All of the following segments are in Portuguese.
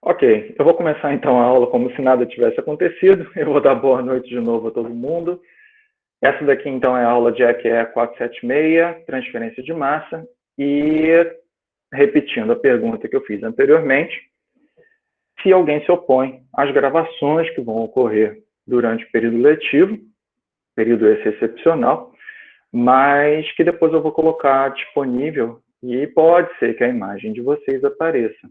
Ok, eu vou começar então a aula como se nada tivesse acontecido. Eu vou dar boa noite de novo a todo mundo. Essa daqui então é a aula de EQE 476, transferência de massa. E repetindo a pergunta que eu fiz anteriormente, se alguém se opõe às gravações que vão ocorrer durante o período letivo, período esse excepcional, mas que depois eu vou colocar disponível e pode ser que a imagem de vocês apareça.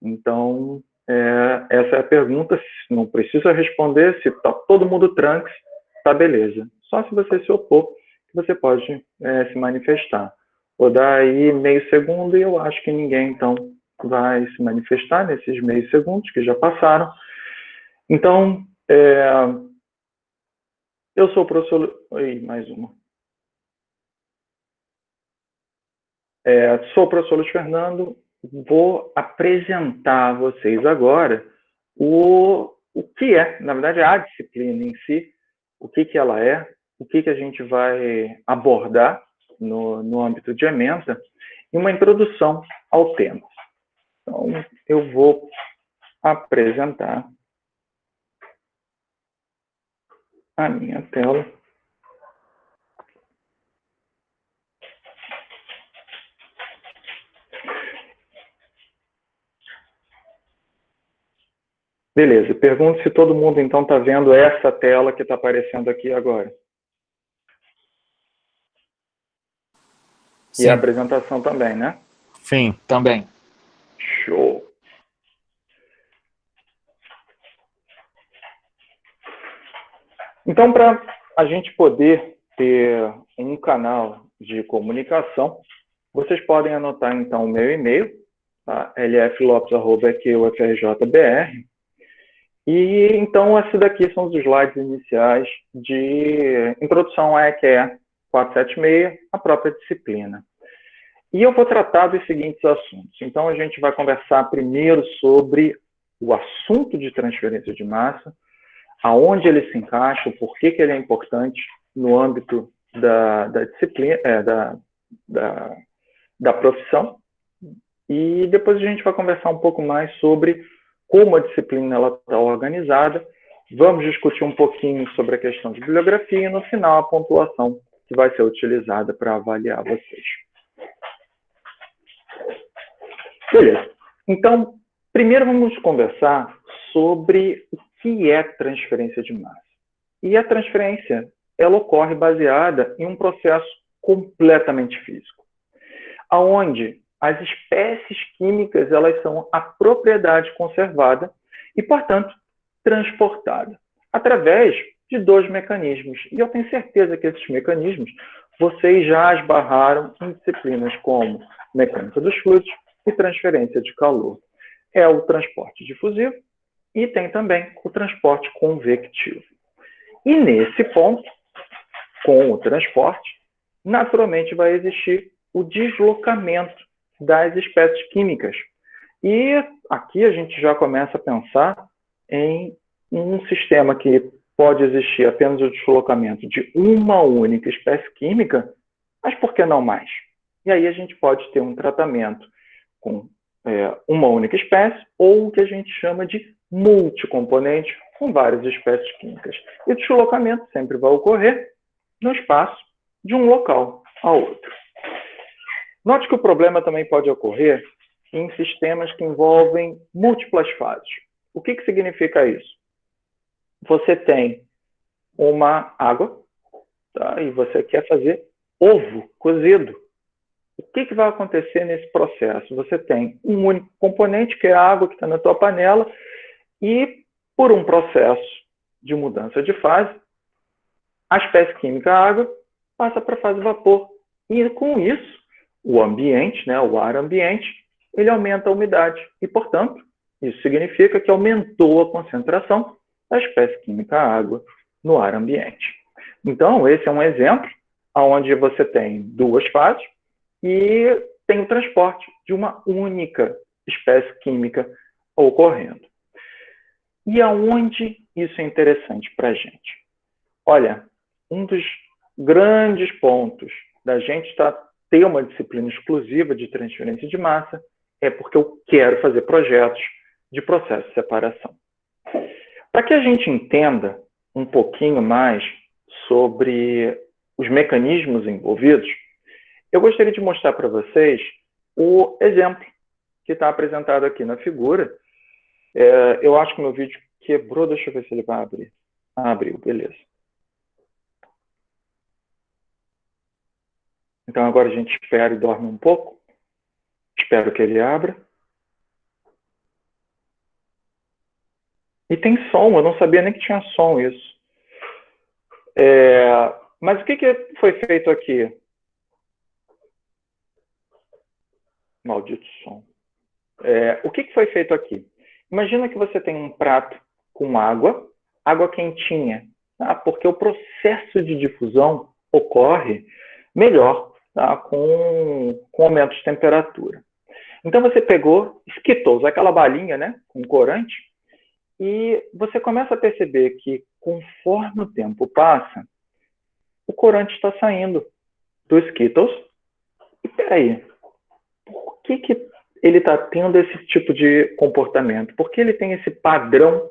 Então, essa é a pergunta, não precisa responder, se está todo mundo tranque, tá beleza. Só se você se opor, que você pode se manifestar. Vou dar aí meio segundo e eu acho que ninguém, então, vai se manifestar nesses meio segundos que já passaram. Então, eu sou o professor... Oi, mais uma. Sou o professor Luiz Fernando, vou apresentar a vocês agora o que é, na verdade, a disciplina em si, o que ela é, o que a gente vai abordar no âmbito de ementa, e uma introdução ao tema. Então, eu vou apresentar a minha tela. Beleza, pergunto se todo mundo então está vendo essa tela que está aparecendo aqui agora. Sim. E a apresentação também, né? Sim, também. Show. Então, para a gente poder ter um canal de comunicação, vocês podem anotar então o meu e-mail, tá? lflopes@equfrjbr. E então, esses daqui são os slides iniciais de introdução à EQE 476, a própria disciplina. E eu vou tratar dos seguintes assuntos. Então, a gente vai conversar primeiro sobre o assunto de transferência de massa, aonde ele se encaixa, o porquê que ele é importante no âmbito da disciplina, da profissão. E depois a gente vai conversar um pouco mais sobre como a disciplina está organizada. Vamos discutir um pouquinho sobre a questão de bibliografia e, no final, a pontuação que vai ser utilizada para avaliar vocês. Beleza. Então, primeiro vamos conversar sobre o que é transferência de massa. E a transferência, ela ocorre baseada em um processo completamente físico, onde as espécies químicas elas são a propriedade conservada e, portanto, transportada através de dois mecanismos. E eu tenho certeza que esses mecanismos vocês já esbarraram em disciplinas como mecânica dos fluidos e transferência de calor. É o transporte difusivo e tem também o transporte convectivo. E nesse ponto, com o transporte, naturalmente vai existir o deslocamento das espécies químicas. E aqui a gente já começa a pensar em um sistema que pode existir apenas o deslocamento de uma única espécie química, mas por que não mais? E aí a gente pode ter um tratamento com uma única espécie, ou o que a gente chama de multicomponente, com várias espécies químicas. E o deslocamento sempre vai ocorrer no espaço de um local a outro. Note que o problema também pode ocorrer em sistemas que envolvem múltiplas fases. O que significa isso? Você tem uma água, tá? E você quer fazer ovo cozido. O que vai acontecer nesse processo? Você tem um único componente, que é a água que está na tua panela, e por um processo de mudança de fase, a espécie química água passa para a fase vapor. E com isso, o ambiente, né, o ar ambiente, ele aumenta a umidade. E, portanto, isso significa que aumentou a concentração da espécie química água no ar ambiente. Então, esse é um exemplo onde você tem duas fases e tem o transporte de uma única espécie química ocorrendo. E aonde isso é interessante para a gente? Olha, um dos grandes pontos da gente ter uma disciplina exclusiva de transferência de massa é porque eu quero fazer projetos de processo de separação. Para que a gente entenda um pouquinho mais sobre os mecanismos envolvidos, eu gostaria de mostrar para vocês o exemplo que está apresentado aqui na figura. Eu acho que o meu vídeo quebrou, deixa eu ver se ele vai abrir. Abriu, beleza. Então agora a gente espera e dorme um pouco. Espero que ele abra. E tem som, eu não sabia nem que tinha som isso. Mas o que foi feito aqui? Maldito som. O que foi feito aqui? Imagina que você tem um prato com água quentinha, porque o processo de difusão ocorre melhor, com aumento de temperatura. Então você pegou Skittles, aquela balinha, né, com corante, e você começa a perceber que conforme o tempo passa, o corante está saindo do Skittles. E peraí, por que ele está tendo esse tipo de comportamento? Por que ele tem esse padrão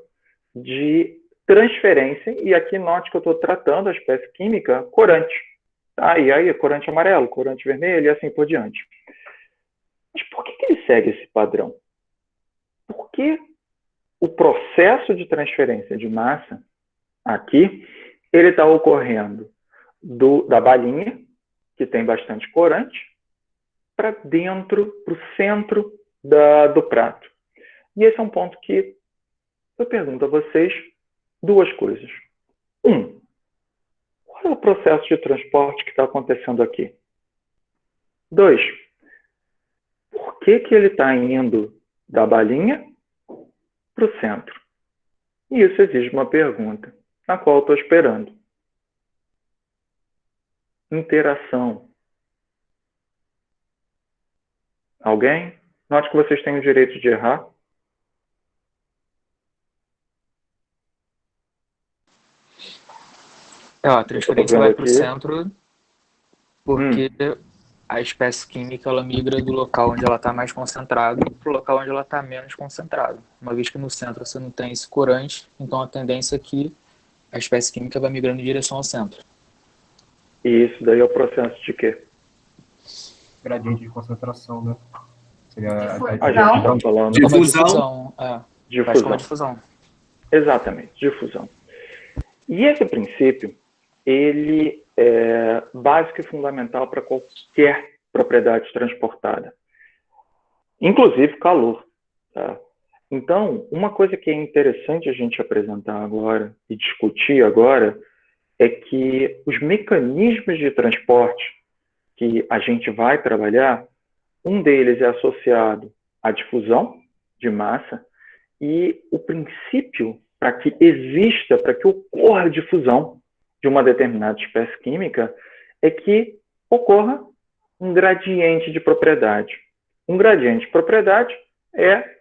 de transferência? E aqui note que eu estou tratando a espécie química corante. E aí, corante amarelo, corante vermelho e assim por diante. Mas por que ele segue esse padrão? Porque o processo de transferência de massa aqui, ele está ocorrendo da balinha, que tem bastante corante, para dentro, para o centro do prato. E esse é um ponto que eu pergunto a vocês duas coisas. Qual é o processo de transporte que está acontecendo aqui? 2, por que ele está indo da balinha para o centro? E isso exige uma pergunta, na qual eu estou esperando. Interação. Alguém? Note que vocês têm o direito de errar. A transferência vai para o centro porque a espécie química ela migra do local onde ela está mais concentrada para o local onde ela está menos concentrada. Uma vez que no centro você não tem esse corante, então a tendência é que a espécie química vai migrando em direção ao centro. E isso daí é o processo de quê? Gradiente de concentração, né? Seria a gente está falando difusão. Difusão. Exatamente, difusão. E esse princípio, ele é básico e fundamental para qualquer propriedade transportada, inclusive calor. Tá? Então, uma coisa que é interessante a gente apresentar agora e discutir agora é que os mecanismos de transporte que a gente vai trabalhar, um deles é associado à difusão de massa, e o princípio para que exista, para que ocorra a difusão de uma determinada espécie química, é que ocorra um gradiente de propriedade. Um gradiente de propriedade é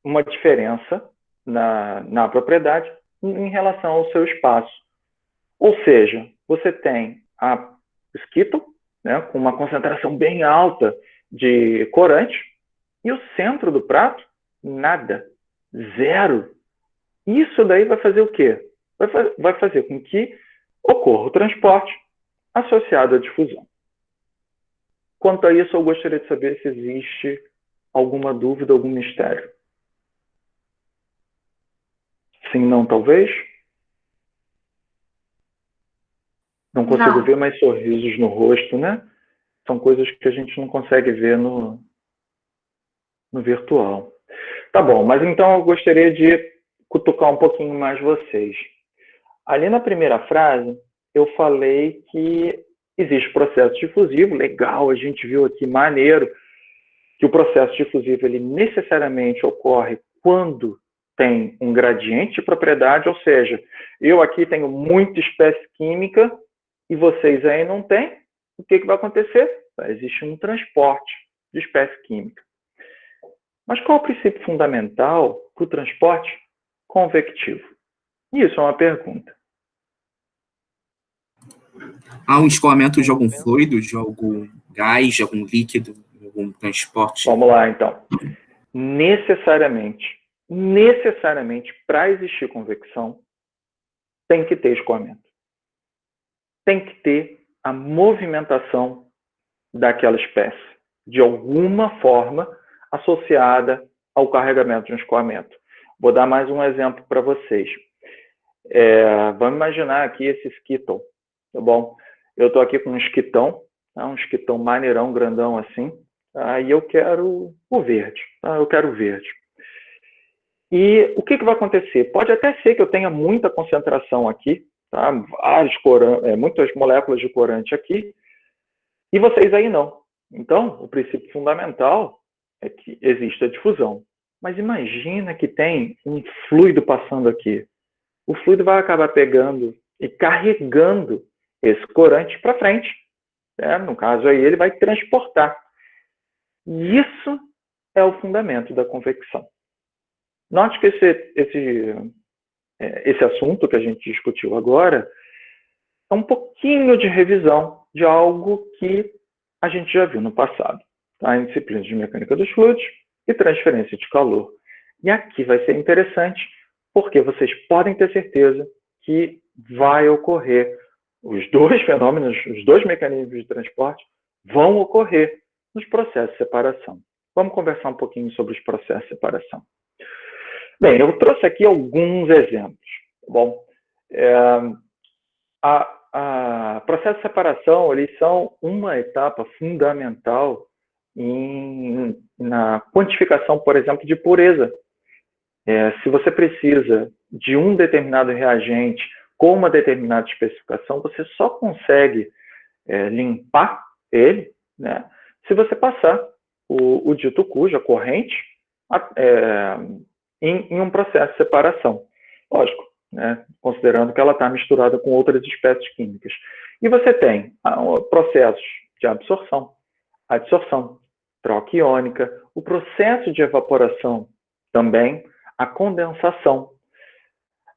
uma diferença na propriedade em relação ao seu espaço. Ou seja, você tem a Skittle, né, com uma concentração bem alta de corante, e o centro do prato, nada, zero. Isso daí vai fazer o quê? Vai fazer com que ocorra o transporte associado à difusão. Quanto a isso, eu gostaria de saber se existe alguma dúvida, algum mistério. Sim, não, talvez? Não consigo ver mais sorrisos no rosto, né? São coisas que a gente não consegue ver no virtual. Tá bom, mas então eu gostaria de cutucar um pouquinho mais vocês. Ali na primeira frase, eu falei que existe processo difusivo, legal, a gente viu aqui, maneiro, que o processo difusivo ele necessariamente ocorre quando tem um gradiente de propriedade, ou seja, eu aqui tenho muita espécie química e vocês aí não têm, o que vai acontecer? Existe um transporte de espécie química. Mas qual é o princípio fundamental para o transporte convectivo? Isso é uma pergunta. Há um escoamento de algum fluido, de algum gás, de algum líquido, de algum transporte? Vamos lá, então. Necessariamente, necessariamente, para existir convecção, tem que ter escoamento. Tem que ter a movimentação daquela espécie, de alguma forma associada ao carregamento de um escoamento. Vou dar mais um exemplo para vocês. Vamos imaginar aqui esse esquitão, tá bom? Eu estou aqui com um esquitão, tá? Um esquitão maneirão, grandão assim, tá? E eu quero o verde, tá? Eu quero o verde. E o que vai acontecer? Pode até ser que eu tenha muita concentração aqui, tá? Muitas moléculas de corante aqui, e vocês aí não. Então, o princípio fundamental é que existe a difusão. Mas imagina que tem um fluido passando aqui. O fluido vai acabar pegando e carregando esse corante para frente. Né? No caso aí, ele vai transportar. E isso é o fundamento da convecção. Note que esse assunto que a gente discutiu agora é um pouquinho de revisão de algo que a gente já viu no passado, tá? Em disciplinas de mecânica dos fluidos e transferência de calor. E aqui vai ser interessante, porque vocês podem ter certeza que vai ocorrer os dois fenômenos, os dois mecanismos de transporte vão ocorrer nos processos de separação. Vamos conversar um pouquinho sobre os processos de separação. Bem, eu trouxe aqui alguns exemplos. Bom, processos de separação, eles são uma etapa fundamental na quantificação, por exemplo, de pureza. Se você precisa de um determinado reagente com uma determinada especificação, você só consegue limpar ele, né, se você passar o dito cujo, a corrente, em um processo de separação. Lógico, né, considerando que ela está misturada com outras espécies químicas. E você tem processos de absorção, adsorção, troca iônica, o processo de evaporação também, a condensação.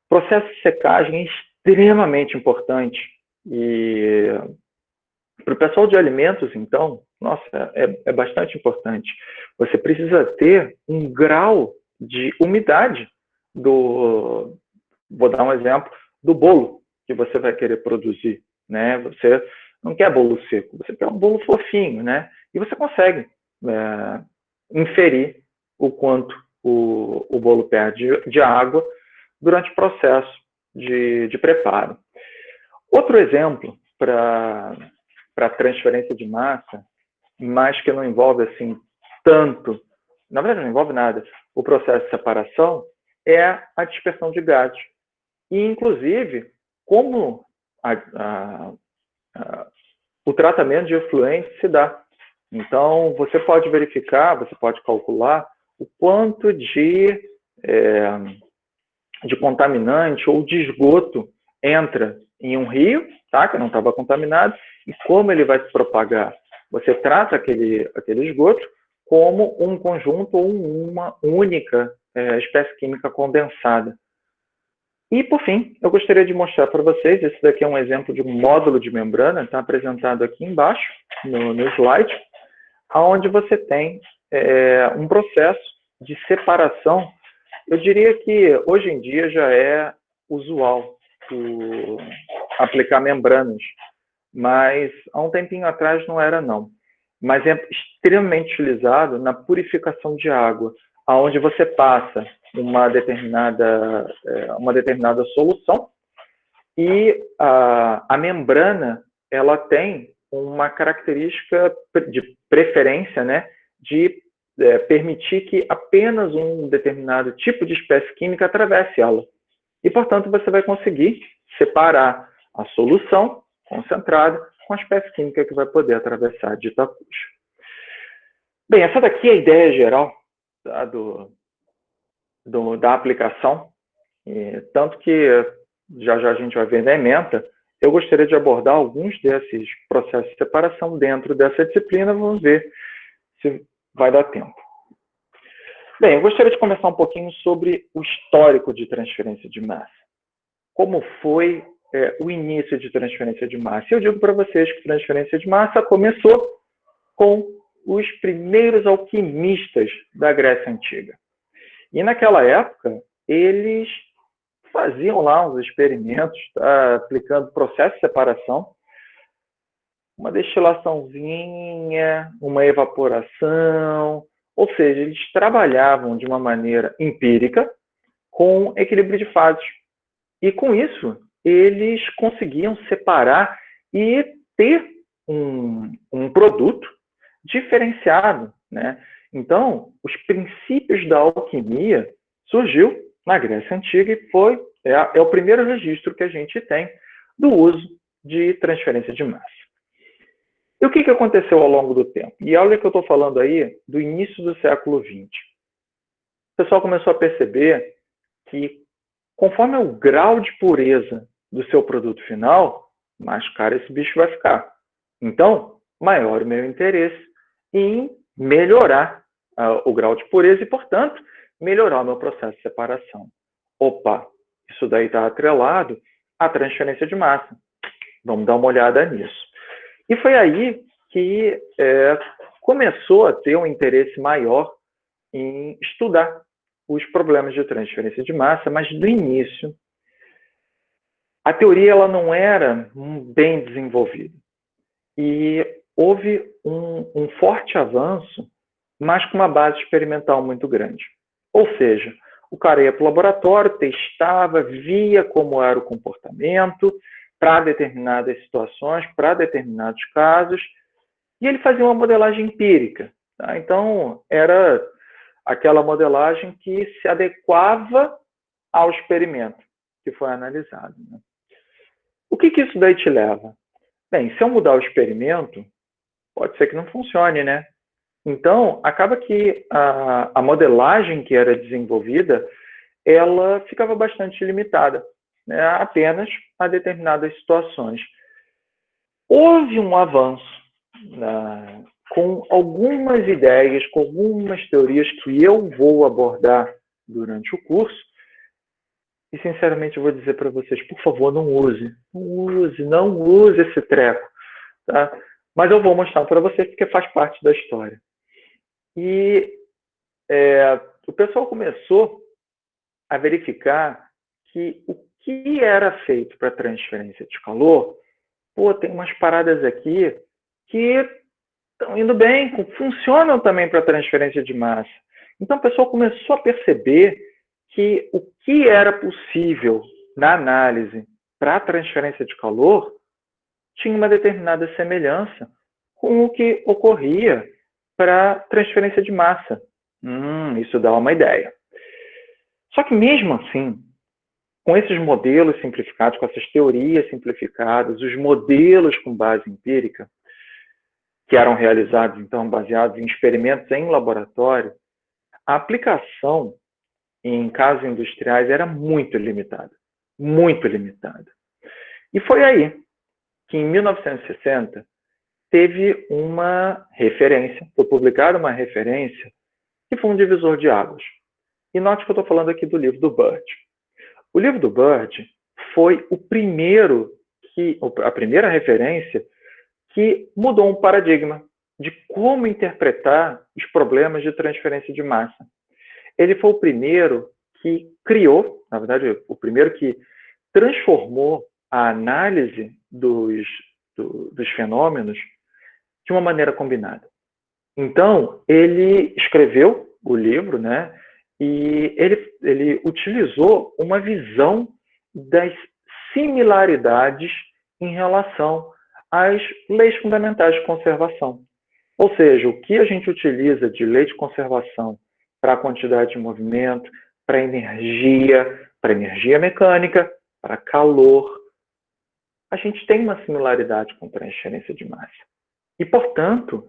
Processo de secagem é extremamente importante. E para o pessoal de alimentos, então, nossa, é bastante importante. Você precisa ter um grau de umidade vou dar um exemplo, do bolo que você vai querer produzir, né? Você não quer bolo seco, você quer um bolo fofinho, né? E você consegue inferir o quanto o bolo perde de água durante o processo de preparo. Outro exemplo para transferência de massa, mas que não envolve assim tanto, na verdade não envolve nada, o processo de separação, é a dispersão de gases. E, inclusive, como o tratamento de efluentes se dá. Então, você pode verificar, você pode calcular o quanto de contaminante ou de esgoto entra em um rio, tá, que não estava contaminado, e como ele vai se propagar. Você trata aquele esgoto como um conjunto ou uma única espécie química condensada. E, por fim, eu gostaria de mostrar para vocês, esse daqui é um exemplo de um módulo de membrana, está apresentado aqui embaixo, no slide, onde você tem um processo de separação. Eu diria que, hoje em dia, já é usual aplicar membranas, mas há um tempinho atrás não era, não. Mas é extremamente utilizado na purificação de água, onde você passa uma determinada solução e a membrana ela tem uma característica de preferência, né, de permitir que apenas um determinado tipo de espécie química atravesse ela. E, portanto, você vai conseguir separar a solução concentrada com a espécie química que vai poder atravessar a dita cuja. Bem, essa daqui é a ideia geral, tá, da aplicação, tanto que já a gente vai ver na ementa. Eu gostaria de abordar alguns desses processos de separação dentro dessa disciplina, vamos ver se vai dar tempo. Bem, eu gostaria de começar um pouquinho sobre o histórico de transferência de massa. Como foi o início de transferência de massa? Eu digo para vocês que transferência de massa começou com os primeiros alquimistas da Grécia Antiga. E naquela época, eles faziam lá uns experimentos, tá? Aplicando processo de separação, uma destilaçãozinha, uma evaporação, ou seja, eles trabalhavam de uma maneira empírica com equilíbrio de fases. E com isso, eles conseguiam separar e ter um produto diferenciado, né? Então, os princípios da alquimia surgiu na Grécia Antiga e é o primeiro registro que a gente tem do uso de transferência de massa. E o que aconteceu ao longo do tempo? E olha que eu estou falando aí do início do século XX. O pessoal começou a perceber que, conforme o grau de pureza do seu produto final, mais caro esse bicho vai ficar. Então, maior o meu interesse em melhorar o grau de pureza e, portanto, melhorar o meu processo de separação. Opa, isso daí está atrelado à transferência de massa. Vamos dar uma olhada nisso. E foi aí que começou a ter um interesse maior em estudar os problemas de transferência de massa, mas no início, a teoria ela não era bem desenvolvida. E houve um forte avanço, mas com uma base experimental muito grande. Ou seja, o cara ia para o laboratório, testava, via como era o comportamento para determinadas situações, para determinados casos, e ele fazia uma modelagem empírica. Tá? Então, era aquela modelagem que se adequava ao experimento que foi analisado. Né? O que isso daí te leva? Bem, se eu mudar o experimento, pode ser que não funcione, né? Então, acaba que a modelagem que era desenvolvida, ela ficava bastante limitada, né, apenas a determinadas situações. Houve um avanço com algumas ideias, com algumas teorias que eu vou abordar durante o curso, e sinceramente eu vou dizer para vocês, por favor, não use esse treco, tá? Mas eu vou mostrar para vocês porque faz parte da história. E o pessoal começou a verificar que o que era feito para transferência de calor, tem umas paradas aqui que estão indo bem, funcionam também para transferência de massa. Então o pessoal começou a perceber que o que era possível na análise para a transferência de calor tinha uma determinada semelhança com o que ocorria para transferência de massa. Isso dá uma ideia. Só que mesmo assim, com esses modelos simplificados, com essas teorias simplificadas, os modelos com base empírica, que eram realizados, então, baseados em experimentos em laboratório, a aplicação em casos industriais era muito limitada. Muito limitada. E foi aí que, em 1960, teve uma referência, foi publicada uma referência, que foi um divisor de águas. E note que eu estou falando aqui do livro do Bird. O livro do Bird foi a primeira referência que mudou um paradigma de como interpretar os problemas de transferência de massa. Ele foi o primeiro que criou, na verdade, o primeiro que transformou a análise dos fenômenos de uma maneira combinada. Então, ele escreveu o livro, né? E ele utilizou uma visão das similaridades em relação às leis fundamentais de conservação. Ou seja, o que a gente utiliza de lei de conservação para a quantidade de movimento, para energia mecânica, para calor, a gente tem uma similaridade com transferência de massa. E, portanto,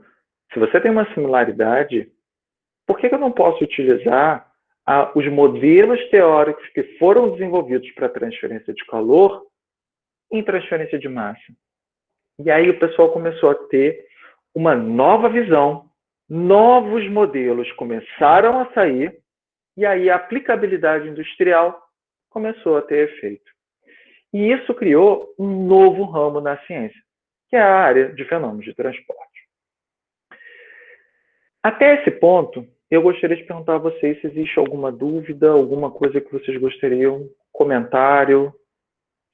se você tem uma similaridade, por que eu não posso utilizar os modelos teóricos que foram desenvolvidos para transferência de calor em transferência de massa? E aí o pessoal começou a ter uma nova visão, novos modelos começaram a sair, e aí a aplicabilidade industrial começou a ter efeito. E isso criou um novo ramo na ciência, que é a área de fenômenos de transporte. Até esse ponto, eu gostaria de perguntar a vocês se existe alguma dúvida, alguma coisa que vocês gostariam, comentário,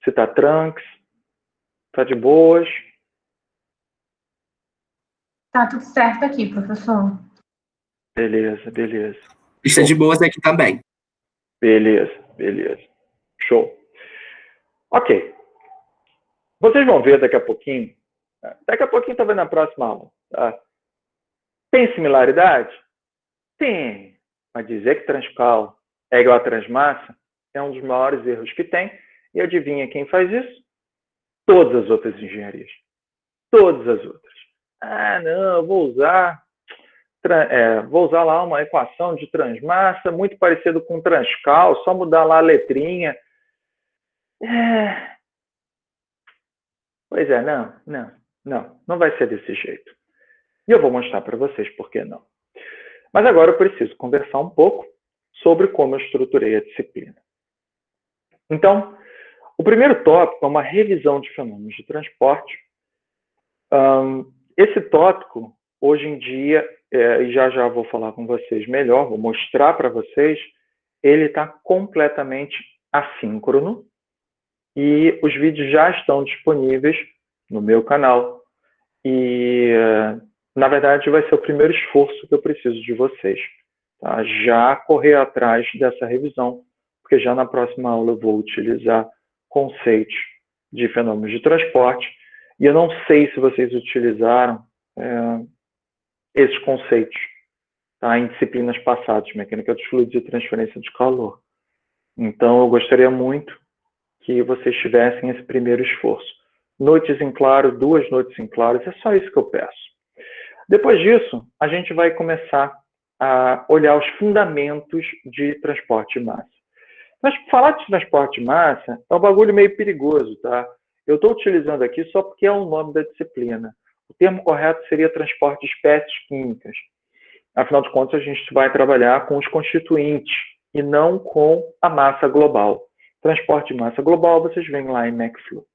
se está tranks, está de boas. Tá tudo certo aqui, professor. Beleza, beleza. Está de boas aqui também. Beleza, beleza. Show. Ok. Vocês vão ver daqui a pouquinho. Daqui a pouquinho, talvez na próxima aula. Tá? Tem similaridade? Tem. Mas dizer que transcal é igual a transmassa é um dos maiores erros que tem. E adivinha quem faz isso? Todas as outras engenharias. Todas as outras. Ah, não, eu vou usar lá uma equação de transmassa muito parecido com transcal, só mudar lá a letrinha. Pois é, não vai ser desse jeito. E eu vou mostrar para vocês por que não. Mas agora eu preciso conversar um pouco sobre como eu estruturei a disciplina. Então, o primeiro tópico é uma revisão de fenômenos de transporte. Esse tópico, hoje em dia, e já vou falar com vocês melhor, vou mostrar para vocês, ele está completamente assíncrono e os vídeos já estão disponíveis no meu canal. E, na verdade, vai ser o primeiro esforço que eu preciso de vocês. Tá? Já correr atrás dessa revisão, porque já na próxima aula eu vou utilizar conceitos de fenômenos de transporte. E eu não sei se vocês utilizaram esses conceitos, tá, em disciplinas passadas, mecânica dos fluidos e transferência de calor. Então, eu gostaria muito que vocês tivessem esse primeiro esforço. Noites em claro, 2 noites em claro, é só isso que eu peço. Depois disso, a gente vai começar a olhar os fundamentos de transporte de massa. Mas falar de transporte de massa é um bagulho meio perigoso, tá? Eu estou utilizando aqui só porque é o nome da disciplina. O termo correto seria transporte de espécies químicas. Afinal de contas, a gente vai trabalhar com os constituintes e não com a massa global. Transporte de massa global, vocês veem lá em McFlow.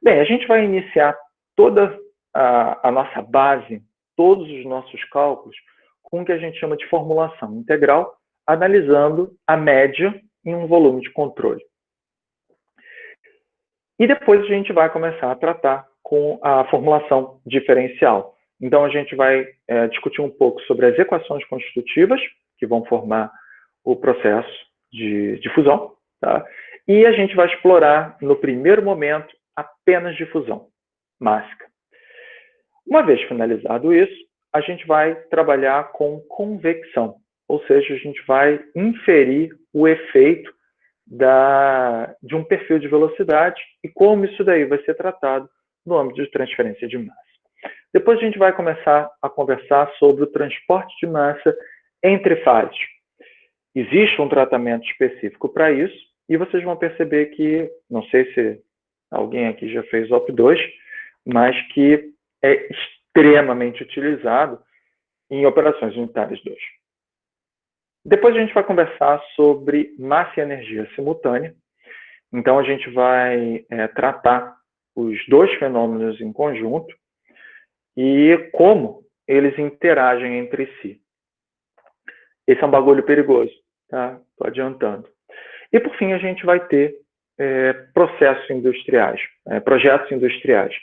Bem, a gente vai iniciar toda a nossa base, todos os nossos cálculos, com o que a gente chama de formulação integral, analisando a média em um volume de controle. E depois a gente vai começar a tratar com a formulação diferencial. Então, a gente vai discutir um pouco sobre as equações constitutivas, que vão formar o processo de difusão, tá? E a gente vai explorar, no primeiro momento, apenas difusão mássica. Uma vez finalizado isso, a gente vai trabalhar com convecção, ou seja, a gente vai inferir o efeito de um perfil de velocidade e como isso daí vai ser tratado no âmbito de transferência de massa. Depois a gente vai começar a conversar sobre o transporte de massa entre fases. Existe um tratamento específico para isso e vocês vão perceber que, não sei se alguém aqui já fez OP2, mas que é extremamente utilizado em operações unitárias 2. Depois a gente vai conversar sobre massa e energia simultânea. Então, a gente vai tratar os dois fenômenos em conjunto e como eles interagem entre si. Esse é um bagulho perigoso, tá? Estou adiantando. E, por fim, a gente vai ter processos industriais, projetos industriais,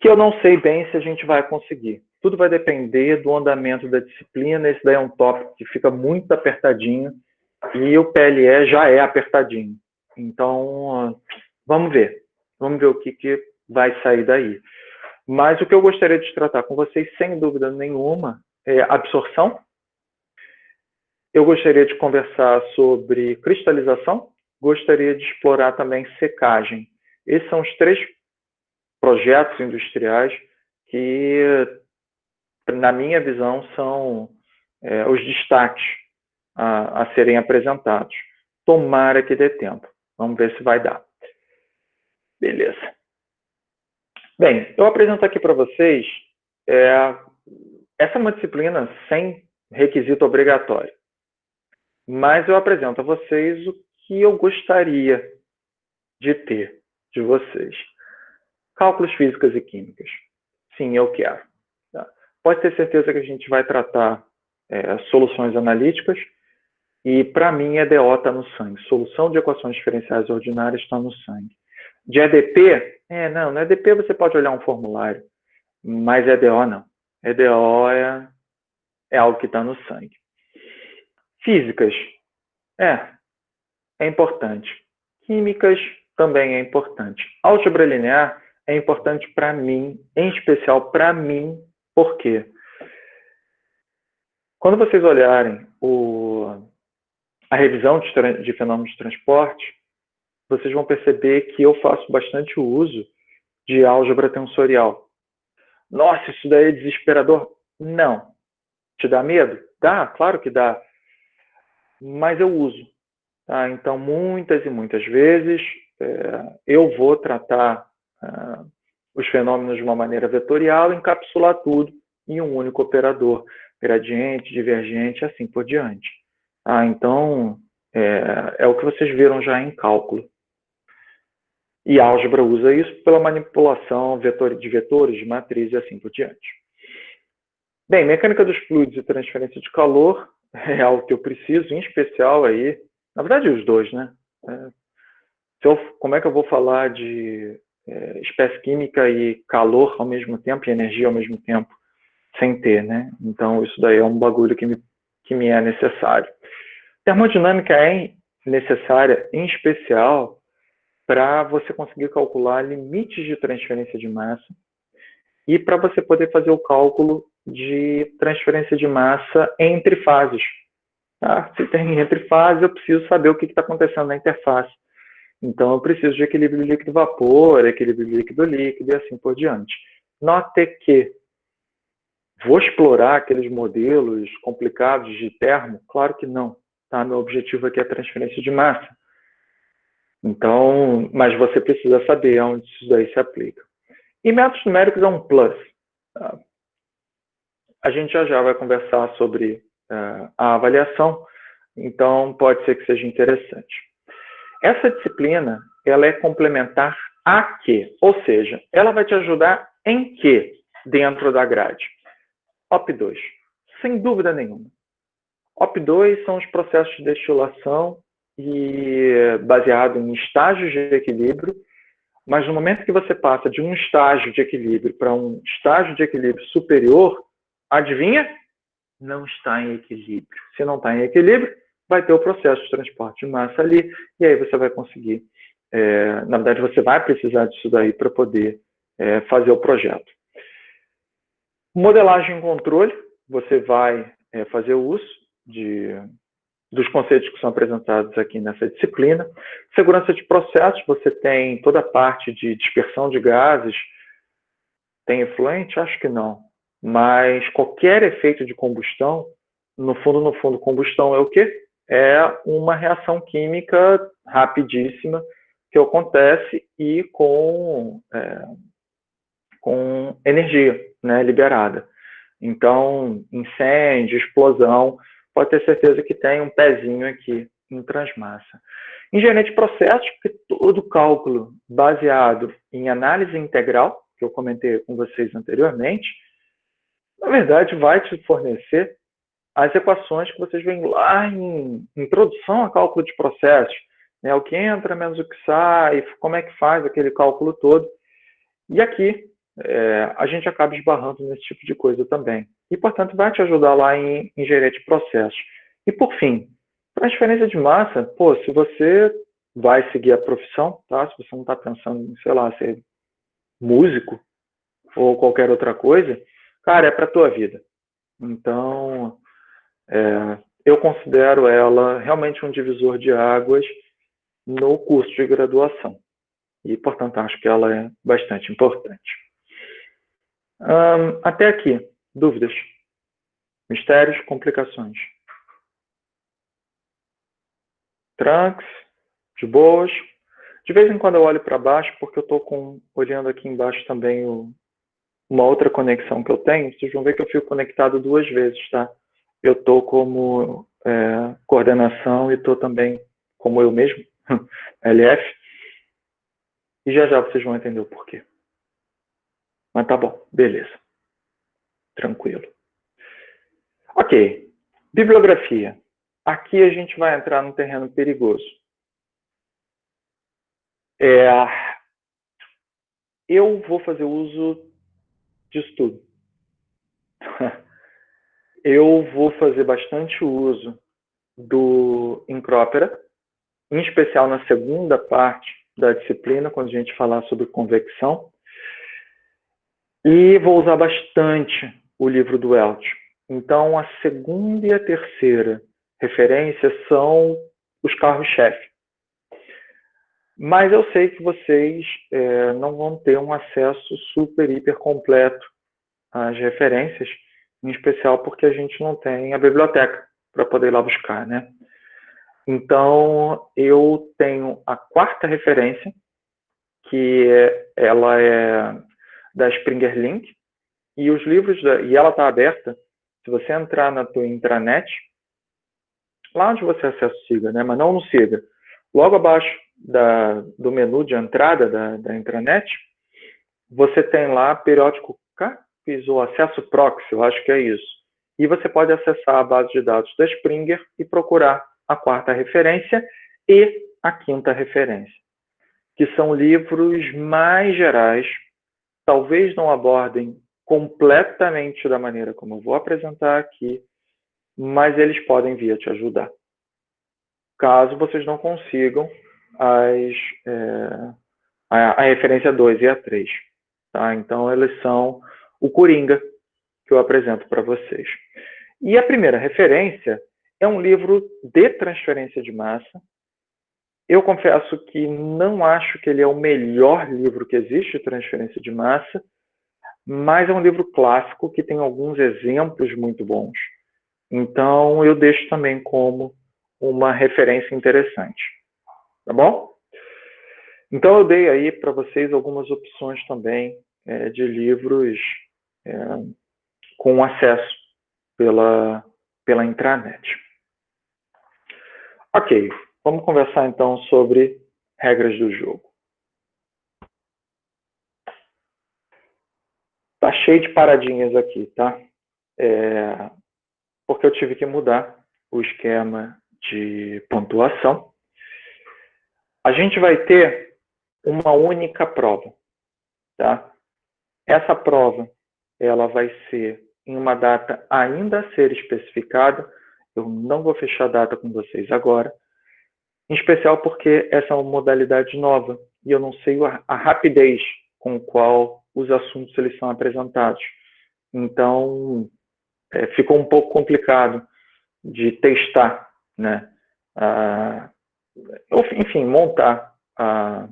que eu não sei bem se a gente vai conseguir. Tudo vai depender do andamento da disciplina. Esse daí é um tópico que fica muito apertadinho e o PLE já é apertadinho. Então, vamos ver. Vamos ver o que vai sair daí. Mas o que eu gostaria de tratar com vocês, sem dúvida nenhuma, é absorção. Eu gostaria de conversar sobre cristalização. Gostaria de explorar também secagem. Esses são os 3 projetos industriais que, na minha visão, são os destaques a serem apresentados. Tomara que dê tempo. Vamos ver se vai dar. Beleza. Bem, eu apresento aqui para vocês, essa é uma disciplina sem requisito obrigatório, mas eu apresento a vocês o que eu gostaria de ter de vocês. Cálculos físicas e químicas. Sim, eu quero. Tá? Pode ter certeza que a gente vai tratar soluções analíticas, e para mim EDO está no sangue. Solução de equações diferenciais ordinárias está no sangue. De EDP, não, no EDP você pode olhar um formulário, mas EDO não. EDO é algo que está no sangue. Físicas, é importante. Químicas também é importante. Álgebra linear é importante para mim, em especial para mim, por quê? Quando vocês olharem a revisão de fenômenos de transporte, vocês vão perceber que eu faço bastante uso de álgebra tensorial. Nossa, isso daí é desesperador? Não. Te dá medo? Dá, claro que dá. Mas eu uso. Tá? Então, muitas e muitas vezes, eu vou tratar os fenômenos de uma maneira vetorial, encapsular tudo em um único operador. Gradiente, divergente, assim por diante. Então, é o que vocês viram já em cálculo. E a álgebra usa isso pela manipulação de vetores, de matriz e assim por diante. Bem, mecânica dos fluidos e transferência de calor é algo que eu preciso, em especial aí, na verdade os dois, né? Como é que eu vou falar de espécie química e calor ao mesmo tempo e energia ao mesmo tempo, sem ter, né? Então isso daí é um bagulho que me é necessário. Termodinâmica é necessária, em especial, para você conseguir calcular limites de transferência de massa e para você poder fazer o cálculo de transferência de massa entre fases. Tá? Se tem entre fases, eu preciso saber o que está acontecendo na interface. Então, eu preciso de equilíbrio líquido-vapor, equilíbrio líquido-líquido e assim por diante. Note que vou explorar aqueles modelos complicados de termo? Claro que não. Tá? Meu objetivo aqui é a transferência de massa. Então, mas você precisa saber onde isso daí se aplica. E métodos numéricos é um plus. Tá? A gente já vai conversar sobre a avaliação, então pode ser que seja interessante. Essa disciplina, ela é complementar a quê? Ou seja, ela vai te ajudar em quê dentro da grade? OP2, sem dúvida nenhuma. OP2 são os processos de destilação e baseado em estágios de equilíbrio, mas no momento que você passa de um estágio de equilíbrio para um estágio de equilíbrio superior, adivinha? Não está em equilíbrio. Se não está em equilíbrio, vai ter o processo de transporte de massa ali, e aí você vai conseguir, na verdade, você vai precisar disso daí para poder fazer o projeto. Modelagem e controle, você vai fazer uso dos conceitos que são apresentados aqui nessa disciplina. Segurança de processos, você tem toda a parte de dispersão de gases. Tem efluente? Acho que não. Mas qualquer efeito de combustão, no fundo, combustão é o quê? É uma reação química rapidíssima que acontece e com energia, né, liberada. Então, incêndio, explosão, pode ter certeza que tem um pezinho aqui em transmassa. Engenharia de processos, porque todo cálculo baseado em análise integral, que eu comentei com vocês anteriormente, na verdade vai te fornecer as equações que vocês veem lá em introdução a cálculo de processos, né? O que entra menos o que sai, como é que faz aquele cálculo todo. E aqui a gente acaba esbarrando nesse tipo de coisa também. E, portanto, vai te ajudar lá em engenharia de processos. E, por fim, transferência de massa, se você vai seguir a profissão, tá? Se você não está pensando em, sei lá, ser músico ou qualquer outra coisa, cara, é para a tua vida. Então, eu considero ela realmente um divisor de águas no curso de graduação. E, portanto, acho que ela é bastante importante. Até aqui, dúvidas? Mistérios, complicações? Tranques, de boas. De vez em quando eu olho para baixo, porque eu estou olhando aqui embaixo também uma outra conexão que eu tenho. Vocês vão ver que eu fico conectado 2 vezes, tá? Eu estou como coordenação e estou também como eu mesmo, LF. E já vocês vão entender o porquê. Mas tá bom, beleza. Tranquilo. Ok. Bibliografia. Aqui a gente vai entrar num terreno perigoso. Eu vou fazer uso disso tudo. Eu vou fazer bastante uso do Incrópera, em especial na segunda parte da disciplina, quando a gente falar sobre convecção. E vou usar bastante o livro do Welch. Então, a segunda e a terceira referência são os carros-chefe. Mas eu sei que vocês não vão ter um acesso super, hiper completo às referências, em especial porque a gente não tem a biblioteca para poder ir lá buscar, né? Então, eu tenho a quarta referência, que ela é da Springer Link, e os livros, e ela está aberta. Se você entrar na tua intranet, lá onde você acessa o Siga, né? Mas não no Siga, logo abaixo do menu de entrada da intranet, você tem lá periódico CAPES ou acesso proxy, eu acho que é isso. E você pode acessar a base de dados da Springer e procurar a quarta referência e a quinta referência, que são livros mais gerais, talvez não abordem completamente da maneira como eu vou apresentar aqui, mas eles podem vir a te ajudar, caso vocês não consigam a referência 2 e a 3. Tá? Então, eles são o Coringa que eu apresento para vocês. E a primeira referência é um livro de transferência de massa. Eu confesso que não acho que ele é o melhor livro que existe de transferência de massa, mas é um livro clássico que tem alguns exemplos muito bons. Então, eu deixo também como uma referência interessante. Tá bom? Então, eu dei aí para vocês algumas opções também de livros com acesso pela intranet. Ok, vamos conversar então sobre regras do jogo. Tá cheio de paradinhas aqui, tá? Porque eu tive que mudar o esquema de pontuação. A gente vai ter uma única prova, tá? Essa prova, ela vai ser em uma data ainda a ser especificada. Eu não vou fechar a data com vocês agora, em especial porque essa é uma modalidade nova e eu não sei a rapidez com qual os assuntos eles são apresentados. Então, ficou um pouco complicado de testar, né? Enfim, montar a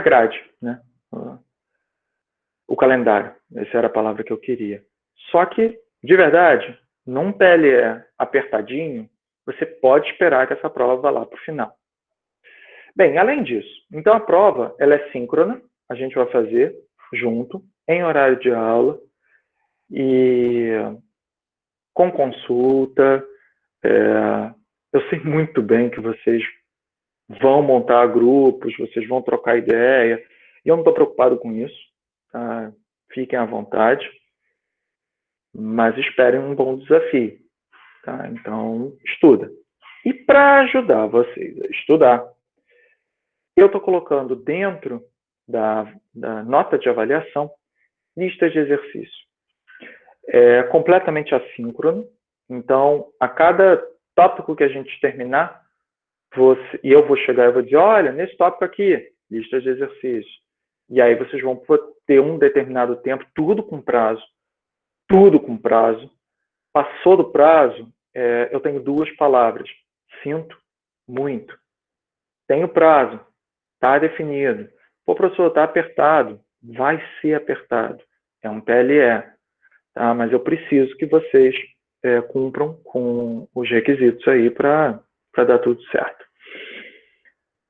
grade, né? O calendário, essa era a palavra que eu queria. Só que, de verdade, num PLE apertadinho, você pode esperar que essa prova vá lá para o final. Bem, além disso, então a prova ela é síncrona, a gente vai fazer junto, em horário de aula, e com consulta. Eu sei muito bem que vocês vão montar grupos, vocês vão trocar ideia, e eu não estou preocupado com isso, tá? Fiquem à vontade, mas esperem um bom desafio, tá? Então, estuda. E para ajudar vocês a estudar, eu estou colocando dentro da nota de avaliação listas de exercício. É completamente assíncrono, então, a cada tópico que a gente terminar, e eu vou chegar e vou dizer, olha, nesse tópico aqui, lista de exercícios. E aí vocês vão ter um determinado tempo, tudo com prazo. Tudo com prazo. Passou do prazo, eu tenho 2 palavras. Sinto muito. Tenho prazo. Está definido. Pô, professor, está apertado. Vai ser apertado. É um PLE. Tá? Mas eu preciso que vocês cumpram com os requisitos aí para dar tudo certo.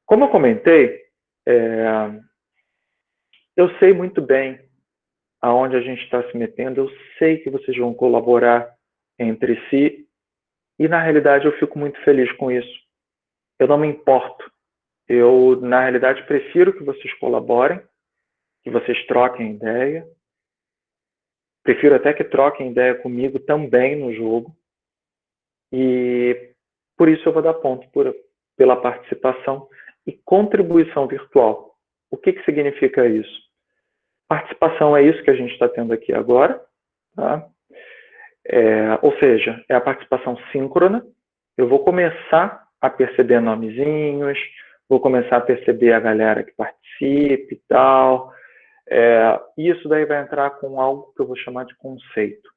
Como eu comentei, eu sei muito bem aonde a gente está se metendo, eu sei que vocês vão colaborar entre si, e na realidade eu fico muito feliz com isso. Eu não me importo. Eu, na realidade, prefiro que vocês colaborem, que vocês troquem ideia, prefiro até que troquem ideia comigo também no jogo. E por isso eu vou dar ponto pela participação e contribuição virtual. O que significa isso? Participação é isso que a gente está tendo aqui agora, tá? Ou seja, é a participação síncrona. Eu vou começar a perceber nomezinhos, vou começar a perceber a galera que participa e tal. Isso daí vai entrar com algo que eu vou chamar de conceito.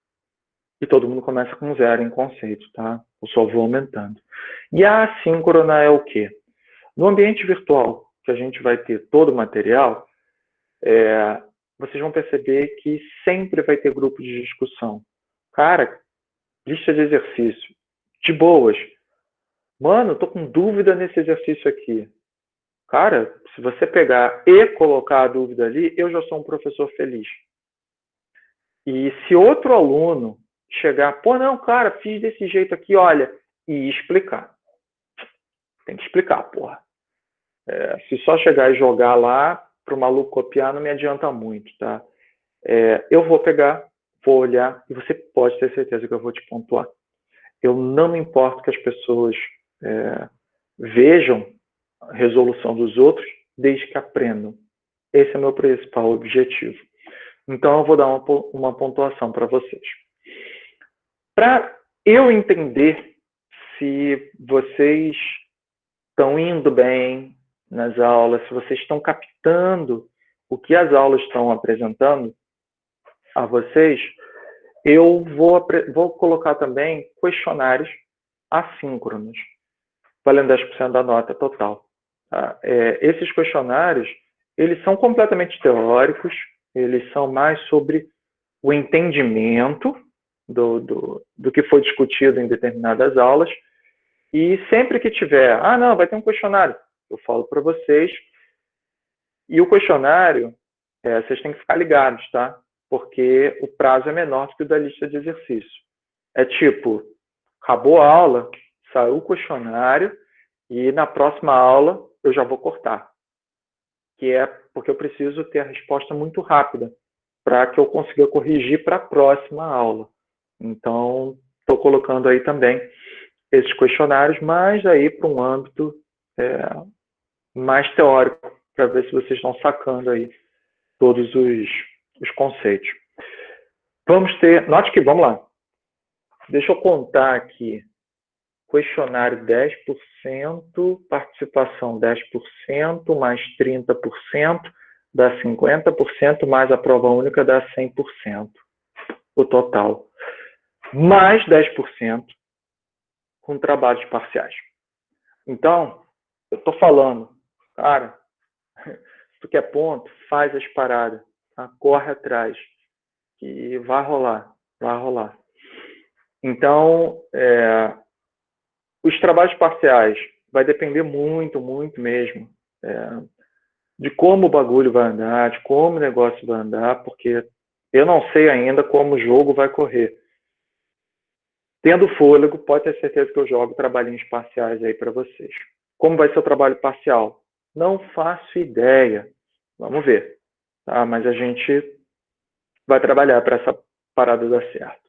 E todo mundo começa com 0 em conceito, tá? Eu só vou aumentando. E a assíncrona é o quê? No ambiente virtual, que a gente vai ter todo o material, vocês vão perceber que sempre vai ter grupo de discussão. Cara, lista de exercício. De boas. Mano, tô com dúvida nesse exercício aqui. Cara, se você pegar e colocar a dúvida ali, eu já sou um professor feliz. E se outro aluno chegar, pô, não, cara, fiz desse jeito aqui, olha, e explicar. Tem que explicar, porra. Se só chegar e jogar lá para o maluco copiar, não me adianta muito, tá? Eu vou pegar, vou olhar, e você pode ter certeza que eu vou te pontuar. Eu não me importo que as pessoas vejam a resolução dos outros, desde que aprendam. Esse é o meu principal objetivo. Então, eu vou dar uma pontuação para vocês. Para eu entender se vocês estão indo bem nas aulas, se vocês estão captando o que as aulas estão apresentando a vocês, eu vou colocar também questionários assíncronos, valendo 10% da nota total. Tá? Esses questionários, eles são completamente teóricos, eles são mais sobre o entendimento do que foi discutido em determinadas aulas, e sempre que tiver, não, vai ter um questionário, eu falo para vocês, e o questionário, vocês têm que ficar ligados, tá? Porque o prazo é menor do que o da lista de exercício. É tipo, acabou a aula, saiu o questionário, e na próxima aula eu já vou cortar. Que é porque eu preciso ter a resposta muito rápida, para que eu consiga corrigir para a próxima aula. Então, estou colocando aí também esses questionários, mas aí para um âmbito mais teórico, para ver se vocês estão sacando aí todos os conceitos. Vamos ter, note que, vamos lá, deixa eu contar aqui, questionário 10%, participação 10%, mais 30%, dá 50%, mais a prova única dá 100%, o total. Mais 10% com trabalhos parciais. Então, eu estou falando, cara, se tu quer ponto, faz as paradas, tá? Corre atrás, que vai rolar, vai rolar. Então, os trabalhos parciais vai depender muito, muito mesmo de como o bagulho vai andar, de como o negócio vai andar, porque eu não sei ainda como o jogo vai correr. Tendo fôlego, pode ter certeza que eu jogo trabalhinhos parciais aí para vocês. Como vai ser o trabalho parcial? Não faço ideia. Vamos ver. Tá? Mas a gente vai trabalhar para essa parada dar certo.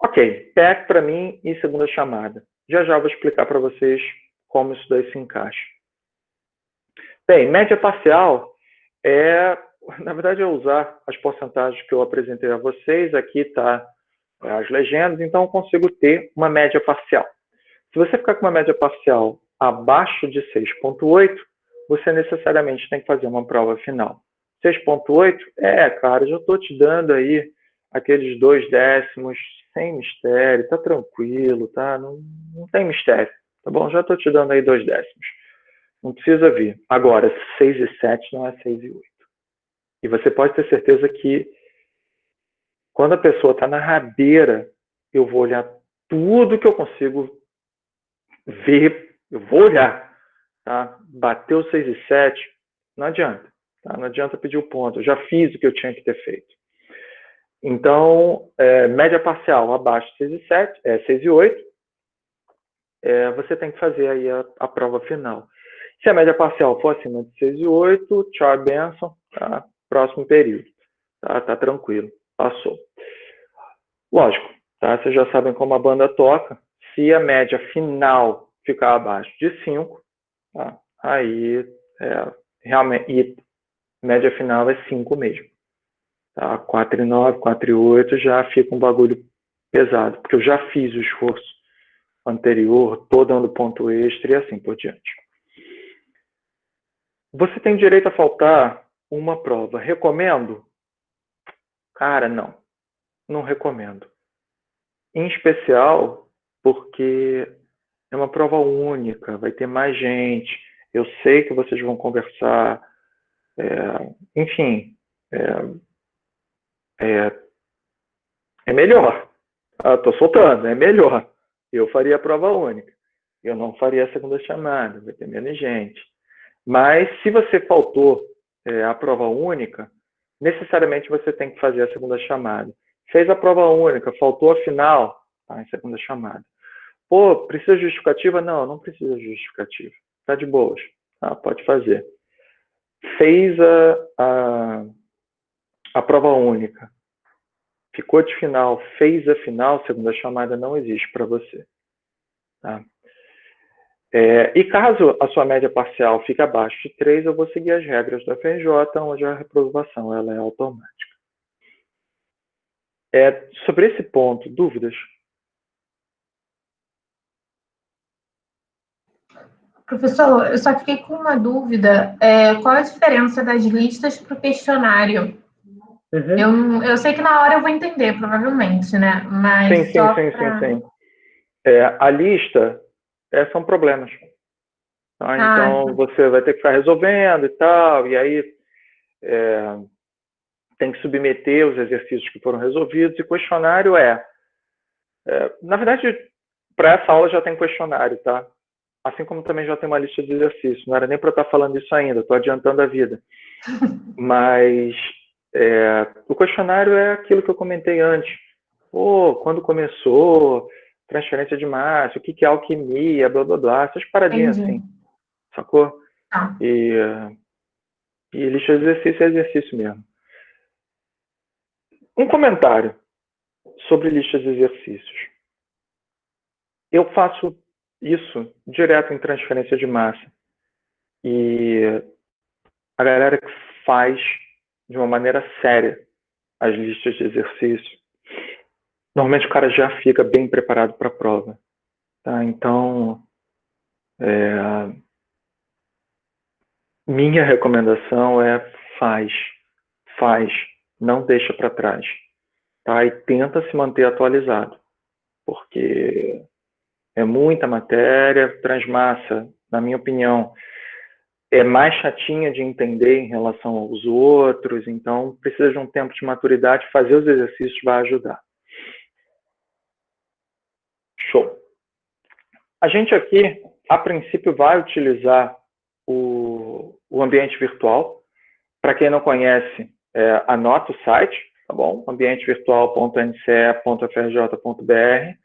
Ok, PEC para mim e segunda chamada. Já vou explicar para vocês como isso daí se encaixa. Bem, média parcial na verdade, é usar as porcentagens que eu apresentei a vocês. Aqui está as legendas, então eu consigo ter uma média parcial. Se você ficar com uma média parcial abaixo de 6,8, você necessariamente tem que fazer uma prova final. 6,8, cara, já estou te dando aí aqueles 2 décimos, sem mistério, tá tranquilo, tá? Não tem mistério, tá bom? Já estou te dando aí 2 décimos. Não precisa vir. Agora, 6 e 7 não é 6 e 8. E você pode ter certeza que quando a pessoa está na rabeira, eu vou olhar tudo que eu consigo ver, eu vou olhar. Tá? Bateu 6 e 7, não adianta. Tá? Não adianta pedir o ponto. Eu já fiz o que eu tinha que ter feito. Então, média parcial abaixo de 6 e 7, 6 e 8, você tem que fazer aí a prova final. Se a média parcial for acima de 6 e 8, tchau, benção, tá? Próximo período. Tá tranquilo. passou. Lógico, tá? Vocês já sabem como a banda toca. Se a média final ficar abaixo de 5, tá? Aí realmente, e média final é 5 mesmo. Tá? 4,9, 4,8 já fica um bagulho pesado, porque eu já fiz o esforço anterior, tô dando ponto extra e assim por diante. Você tem direito a faltar uma prova. Recomendo? Cara, não. Não recomendo. Em especial porque é uma prova única, vai ter mais gente. Eu sei que vocês vão conversar. Enfim, é melhor. Estou soltando, é melhor. Eu faria a prova única. Eu não faria a segunda chamada, vai ter menos gente. Mas se você faltou a prova única, necessariamente você tem que fazer a segunda chamada. Fez a prova única, faltou a final, tá em segunda chamada. Pô, precisa de justificativa? Não, não precisa de justificativa. Tá de boas. Tá, pode fazer. Fez a prova única. Ficou de final, fez a final, segunda chamada não existe para você. Tá? E caso a sua média parcial fique abaixo de 3, eu vou seguir as regras da FRJ, onde a reprovação ela é automática. Sobre esse ponto, dúvidas? Professor, eu só fiquei com uma dúvida. Qual a diferença das listas para o questionário? Uhum. Eu sei que na hora eu vou entender, provavelmente, né? Mas Sim. A lista são problemas. Tá? Então, você vai ter que ficar resolvendo e tal, e aí tem que submeter os exercícios que foram resolvidos, e questionário na verdade, para essa aula já tem questionário, tá? Assim como também já tem uma lista de exercícios. Não era nem para eu estar falando isso ainda, estou adiantando a vida. Mas o questionário é aquilo que eu comentei antes. Quando começou, transferência de massa, o que é alquimia, blá, blá, blá, essas paradinhas assim, sacou? E lista de exercício é exercício mesmo. Um comentário sobre listas de exercícios. Eu faço isso direto em transferência de massa. E a galera que faz de uma maneira séria as listas de exercício, normalmente o cara já fica bem preparado para a prova. Tá? Então, minha recomendação faz, não deixa para trás. Tá? E tenta se manter atualizado, porque é muita matéria. Transmassa, na minha opinião, é mais chatinha de entender em relação aos outros, então precisa de um tempo de maturidade. Fazer os exercícios vai ajudar. Show. A gente aqui, a princípio, vai utilizar o ambiente virtual. Para quem não conhece, anota o site, tá bom? ambientevirtual.nce.frj.br.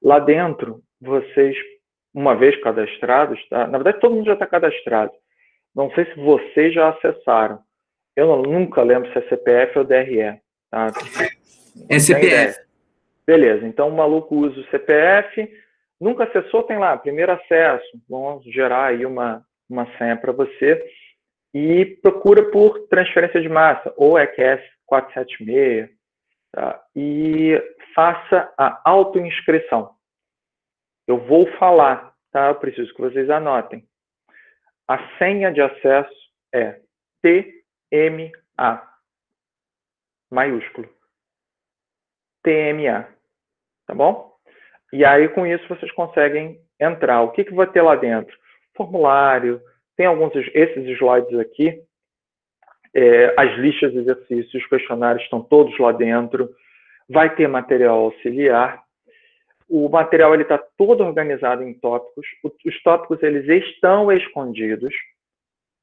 Lá dentro, vocês, uma vez cadastrados, tá? Na verdade, todo mundo já está cadastrado. Não sei se vocês já acessaram. Eu nunca lembro se é CPF ou DRE. Tá? É CPF. Beleza, então o maluco usa o CPF, nunca acessou, tem lá, primeiro acesso. Vamos gerar aí uma senha para você e procura por transferência de massa, ou EQS 476, tá? E faça a autoinscrição. Eu vou falar, tá? Eu preciso que vocês anotem. A senha de acesso é TMA, maiúsculo. TMA, tá bom? E aí, com isso, vocês conseguem entrar. O que vai ter lá dentro? Formulário, tem esses slides aqui, as listas de exercícios, os questionários estão todos lá dentro. Vai ter material auxiliar. O material está todo organizado em tópicos. Os tópicos eles estão escondidos,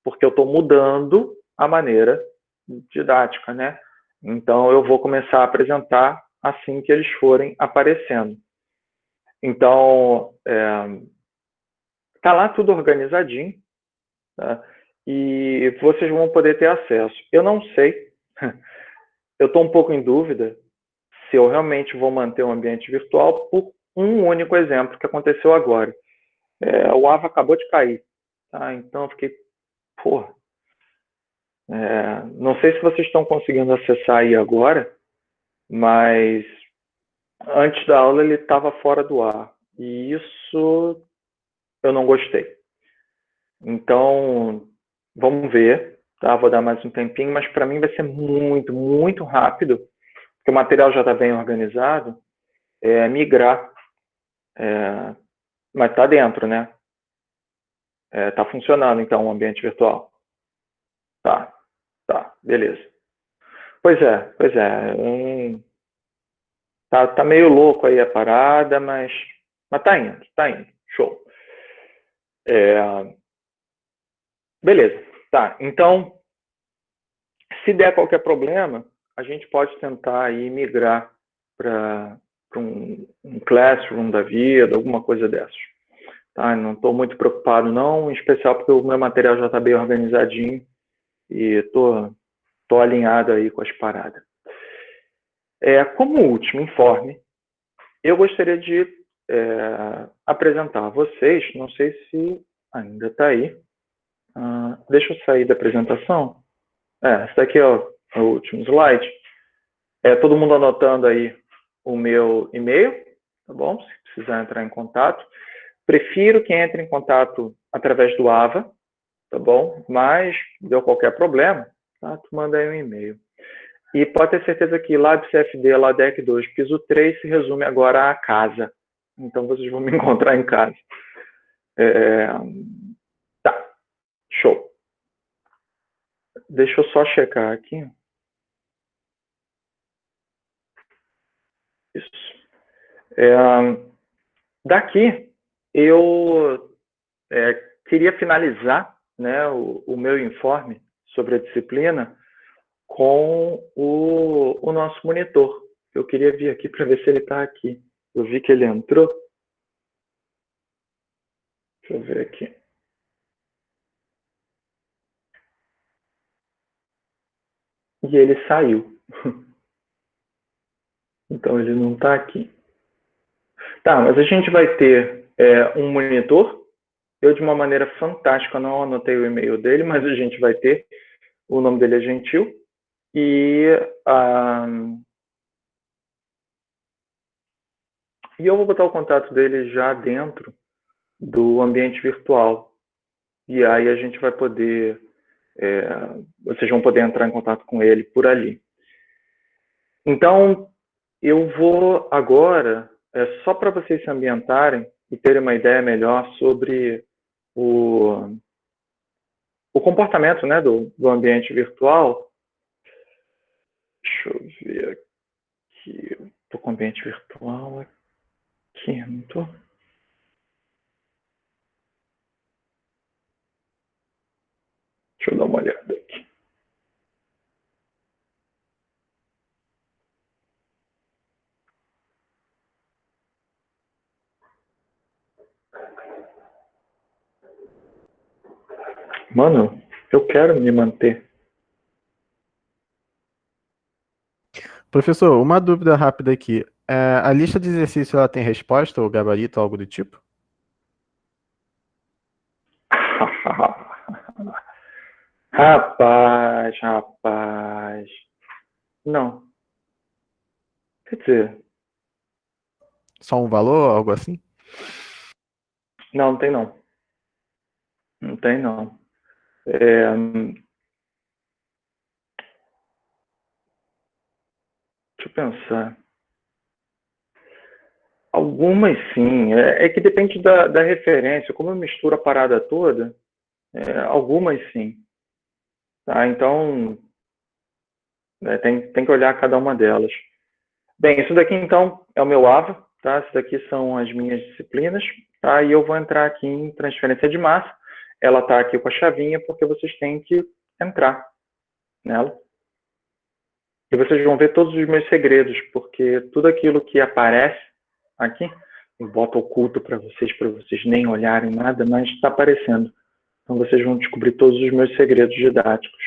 porque eu estou mudando a maneira didática, né? Então, eu vou começar a apresentar assim que eles forem aparecendo. Então, tá lá tudo organizadinho, tá? E vocês vão poder ter acesso. Eu não sei eu estou um pouco em dúvida se eu realmente vou manter o ambiente virtual por um único exemplo que aconteceu agora. O AVA acabou de cair, tá? Então eu fiquei, porra, não sei se vocês estão conseguindo acessar aí agora, mas antes da aula ele estava fora do ar, e isso eu não gostei. Então, vamos ver, tá? Vou dar mais um tempinho, mas para mim vai ser muito, muito rápido, porque o material já está bem organizado, migrar, mas está dentro, né? Está funcionando, então, o ambiente virtual. Tá, beleza. Pois é. Tá meio louco aí a parada, mas tá indo. Show. Beleza, tá. Então, se der qualquer problema, a gente pode tentar aí migrar para um classroom da vida, alguma coisa dessas. Tá? Não estou muito preocupado não, em especial porque o meu material já está bem organizadinho e tô alinhado aí com as paradas. Como último informe, eu gostaria de apresentar a vocês, não sei se ainda está aí, deixa eu sair da apresentação. Esse daqui é o último slide. Todo mundo anotando aí o meu e-mail, tá bom? Se precisar entrar em contato. Prefiro que entre em contato através do AVA, tá bom? Mas, deu qualquer problema, tá? Tu manda aí um e-mail. E pode ter certeza que Lab CFD, LADEC 2, piso 3 se resume agora à casa. Então, vocês vão me encontrar em casa. Tá, show. Deixa eu só checar aqui. Isso. Daqui, eu queria finalizar, né, o meu informe sobre a disciplina com o nosso monitor. Eu queria vir aqui para ver se ele está aqui. Eu vi que ele entrou. Deixa eu ver aqui. E ele saiu. Então ele não está aqui. Tá, mas a gente vai ter um monitor. Eu, de uma maneira fantástica, não anotei o e-mail dele, mas a gente vai ter. O nome dele é Gentil. E eu vou botar o contato dele já dentro do ambiente virtual. E aí a gente vai poder... vocês vão poder entrar em contato com ele por ali. Então, eu vou agora, só para vocês se ambientarem e terem uma ideia melhor sobre o comportamento, né, do ambiente virtual. Deixa eu ver aqui. Estou com o ambiente virtual aqui, não estou? Deixa eu dar uma olhada aqui. Mano, eu quero me manter. Professor, uma dúvida rápida aqui. A lista de exercícios ela tem resposta ou gabarito, algo do tipo? Rapaz. Não. Quer dizer... Só um valor, algo assim? Não tem não. Não tem não. Deixa eu pensar. Algumas sim. É que depende da referência. Como eu misturo a parada toda, algumas sim. Tá? Então, tem que olhar cada uma delas. Bem, isso daqui então é o meu AVA. Tá? Isso daqui são as minhas disciplinas. Tá? E eu vou entrar aqui em transferência de massa. Ela está aqui com a chavinha porque vocês têm que entrar nela. E vocês vão ver todos os meus segredos, porque tudo aquilo que aparece aqui, eu boto oculto para vocês nem olharem nada, mas está aparecendo. Então vocês vão descobrir todos os meus segredos didáticos.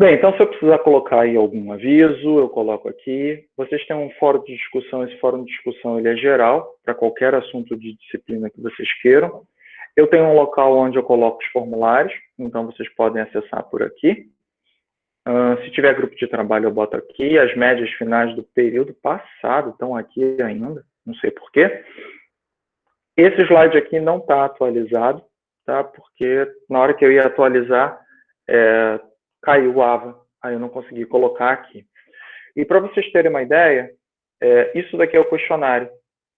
Bem, então se eu precisar colocar aí algum aviso, eu coloco aqui. Vocês têm um fórum de discussão, esse fórum de discussão ele é geral, para qualquer assunto de disciplina que vocês queiram. Eu tenho um local onde eu coloco os formulários, então vocês podem acessar por aqui. Se tiver grupo de trabalho, eu boto aqui. As médias finais do período passado estão aqui ainda, não sei porquê. Esse slide aqui não está atualizado, tá? Porque na hora que eu ia atualizar, caiu o AVA, aí eu não consegui colocar aqui. E para vocês terem uma ideia, isso daqui é o questionário.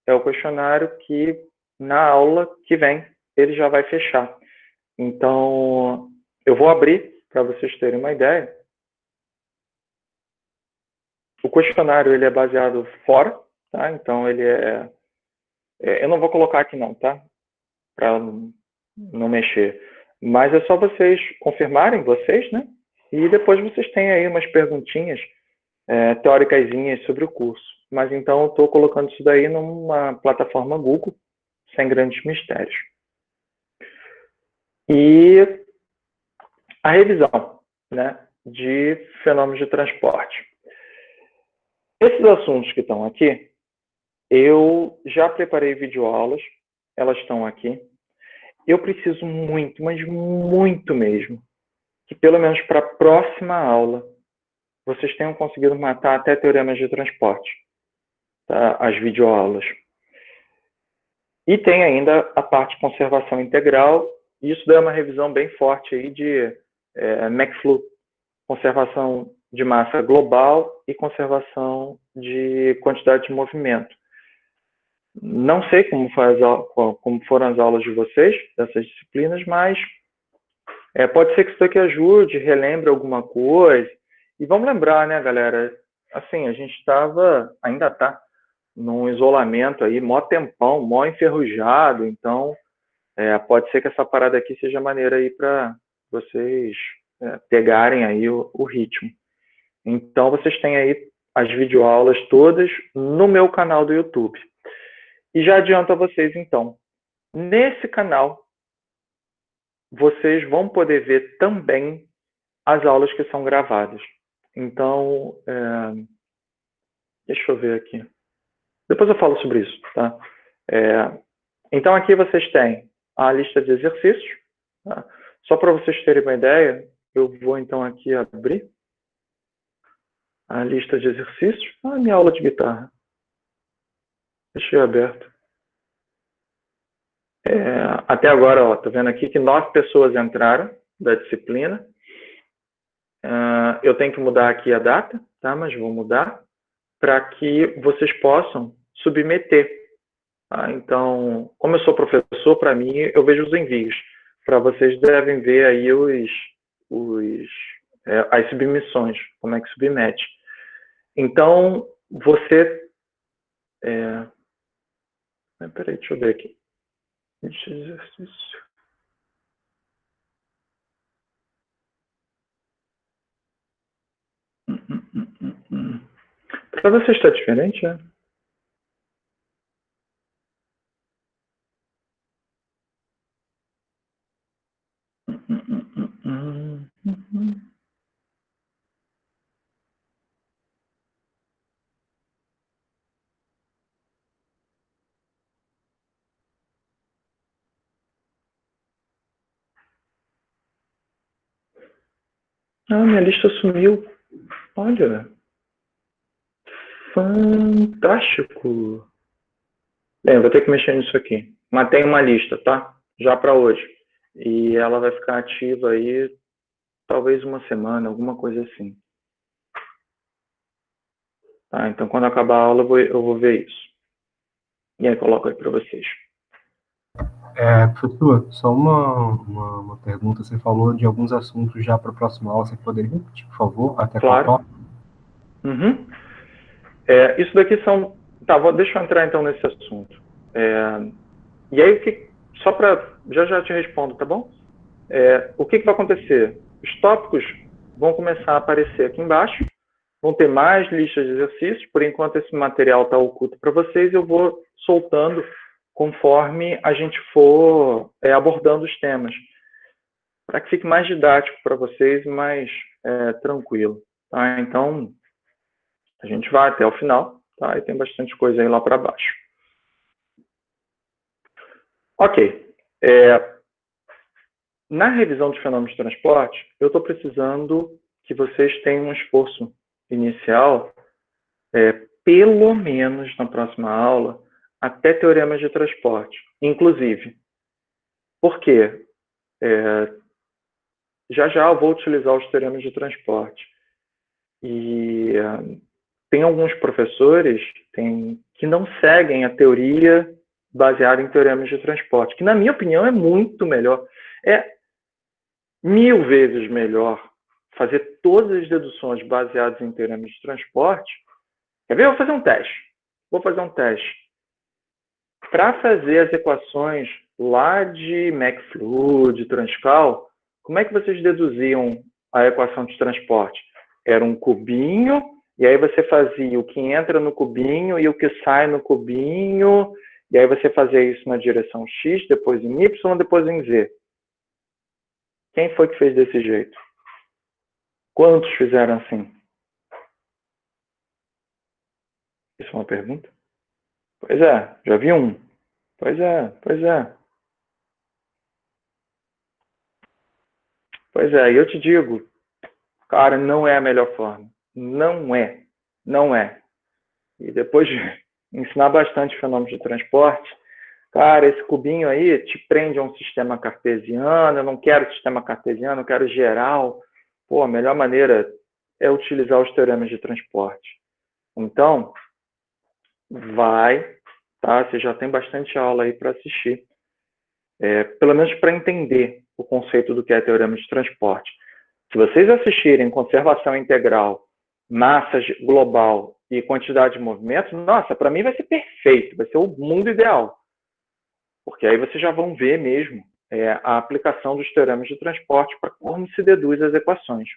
É o questionário que, na aula que vem, ele já vai fechar. Então, eu vou abrir para vocês terem uma ideia. O questionário ele é baseado fora, tá? Então, ele eu não vou colocar aqui não, tá? Para não mexer. Mas é só vocês confirmarem, vocês, né? E depois vocês têm aí umas perguntinhas teóricazinhas sobre o curso. Mas então eu estou colocando isso daí numa plataforma Google, sem grandes mistérios. E a revisão, né, de fenômenos de transporte. Esses assuntos que estão aqui, eu já preparei videoaulas, elas estão aqui. Eu preciso muito, mas muito mesmo, que pelo menos para a próxima aula, vocês tenham conseguido matar até teoremas de transporte, tá? As videoaulas. E tem ainda a parte de conservação integral, e isso dá uma revisão bem forte aí de McFlu, conservação de massa global e conservação de quantidade de movimento. Não sei como foram as aulas de vocês, dessas disciplinas, mas pode ser que isso aqui ajude, relembre alguma coisa. E vamos lembrar, né, galera? Assim, a gente ainda está num isolamento aí, mó tempão, mó enferrujado, então pode ser que essa parada aqui seja maneira aí para vocês pegarem aí o ritmo. Então, vocês têm aí as videoaulas todas no meu canal do YouTube. E já adianto a vocês, então, nesse canal, vocês vão poder ver também as aulas que são gravadas. Então, deixa eu ver aqui. Depois eu falo sobre isso, tá? Então, aqui vocês têm a lista de exercícios. Tá? Só para vocês terem uma ideia, eu vou, então, aqui abrir a lista de exercícios. Minha aula de guitarra. Deixei aberto. Até agora, ó, tô vendo aqui que 9 pessoas entraram da disciplina. Eu tenho que mudar aqui a data, tá? Mas vou mudar para que vocês possam submeter. Tá? Então, como eu sou professor, para mim, eu vejo os envios. Para vocês devem ver aí as submissões, como é que submete. Então, você... Peraí, deixa eu ver aqui. Exercício. Para você está diferente, né? Minha lista sumiu. Olha. Fantástico. Bem, eu vou ter que mexer nisso aqui. Mas tem uma lista, tá? Já para hoje. E ela vai ficar ativa aí talvez uma semana, alguma coisa assim. Tá? Então, quando acabar a aula, eu vou ver isso. E aí, coloco aí para vocês. Professor, só uma pergunta. Você falou de alguns assuntos já para a próxima aula. Você poderia repetir, por favor? Até claro. Uhum. Isso daqui são... Tá, deixa eu entrar então nesse assunto. E aí, só para... Já te respondo, tá bom? O que vai acontecer? Os tópicos vão começar a aparecer aqui embaixo. Vão ter mais listas de exercícios. Por enquanto, esse material está oculto para vocês. Eu vou soltando conforme a gente for abordando os temas. Para que fique mais didático para vocês, mais tranquilo. Tá? Então, a gente vai até o final, tá? E tem bastante coisa aí lá para baixo. Ok. Na revisão de fenômenos de transporte, eu estou precisando que vocês tenham um esforço inicial, pelo menos na próxima aula, até teoremas de transporte, inclusive. Por quê? Já eu vou utilizar os teoremas de transporte. E tem alguns professores que não seguem a teoria baseada em teoremas de transporte, que, na minha opinião, é muito melhor. É 1000 vezes melhor fazer todas as deduções baseadas em teoremas de transporte. Quer ver? Eu vou fazer um teste. Para fazer as equações lá de McFlu, de Transcal, como é que vocês deduziam a equação de transporte? Era um cubinho, e aí você fazia o que entra no cubinho e o que sai no cubinho, e aí você fazia isso na direção X, depois em Y, depois em Z. Quem foi que fez desse jeito? Quantos fizeram assim? Isso é uma pergunta? Pois é, já vi um. Pois é. Pois é, e eu te digo, cara, não é a melhor forma. Não é. E depois de ensinar bastante fenômenos de transporte, cara, esse cubinho aí te prende a um sistema cartesiano, eu não quero sistema cartesiano, eu quero geral. Pô, a melhor maneira é utilizar os teoremas de transporte. Então, tá? Você já tem bastante aula aí para assistir. Pelo menos para entender o conceito do que é teorema de transporte. Se vocês assistirem conservação integral, massa global e quantidade de movimentos, nossa, para mim vai ser perfeito, vai ser o mundo ideal. Porque aí vocês já vão ver mesmo a aplicação dos teoremas de transporte para como se deduz as equações.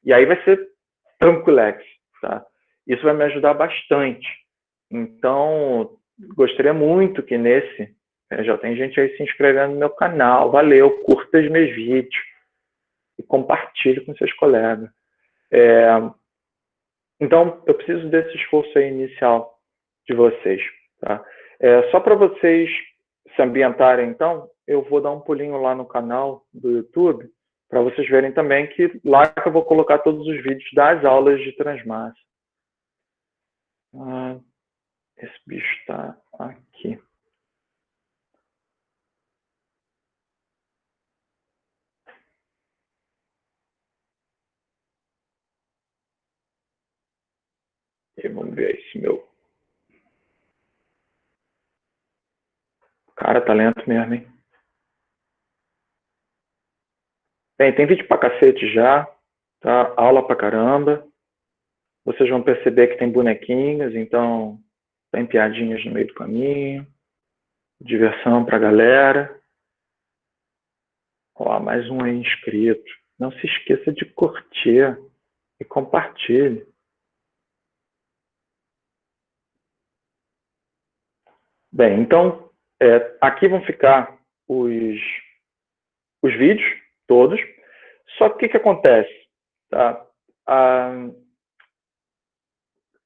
E aí vai ser tranquilex, tá? Isso vai me ajudar bastante. Então, gostaria muito que já tem gente aí se inscrevendo no meu canal. Valeu, curta os meus vídeos e compartilhe com seus colegas. Então, eu preciso desse esforço aí inicial de vocês. Tá? Só para vocês se ambientarem, então, eu vou dar um pulinho lá no canal do YouTube para vocês verem também que lá que eu vou colocar todos os vídeos das aulas de transmassa. Esse bicho está aqui. E vamos ver esse meu. Cara, tá lento mesmo, hein? Bem, tem vídeo pra cacete já, tá? Aula pra caramba. Vocês vão perceber que tem bonequinhos, então tem piadinhas no meio do caminho. Diversão pra galera. Ó, mais um aí inscrito. Não se esqueça de curtir e compartilhe. Bem, então, aqui vão ficar os vídeos todos. Só que o que acontece? Tá?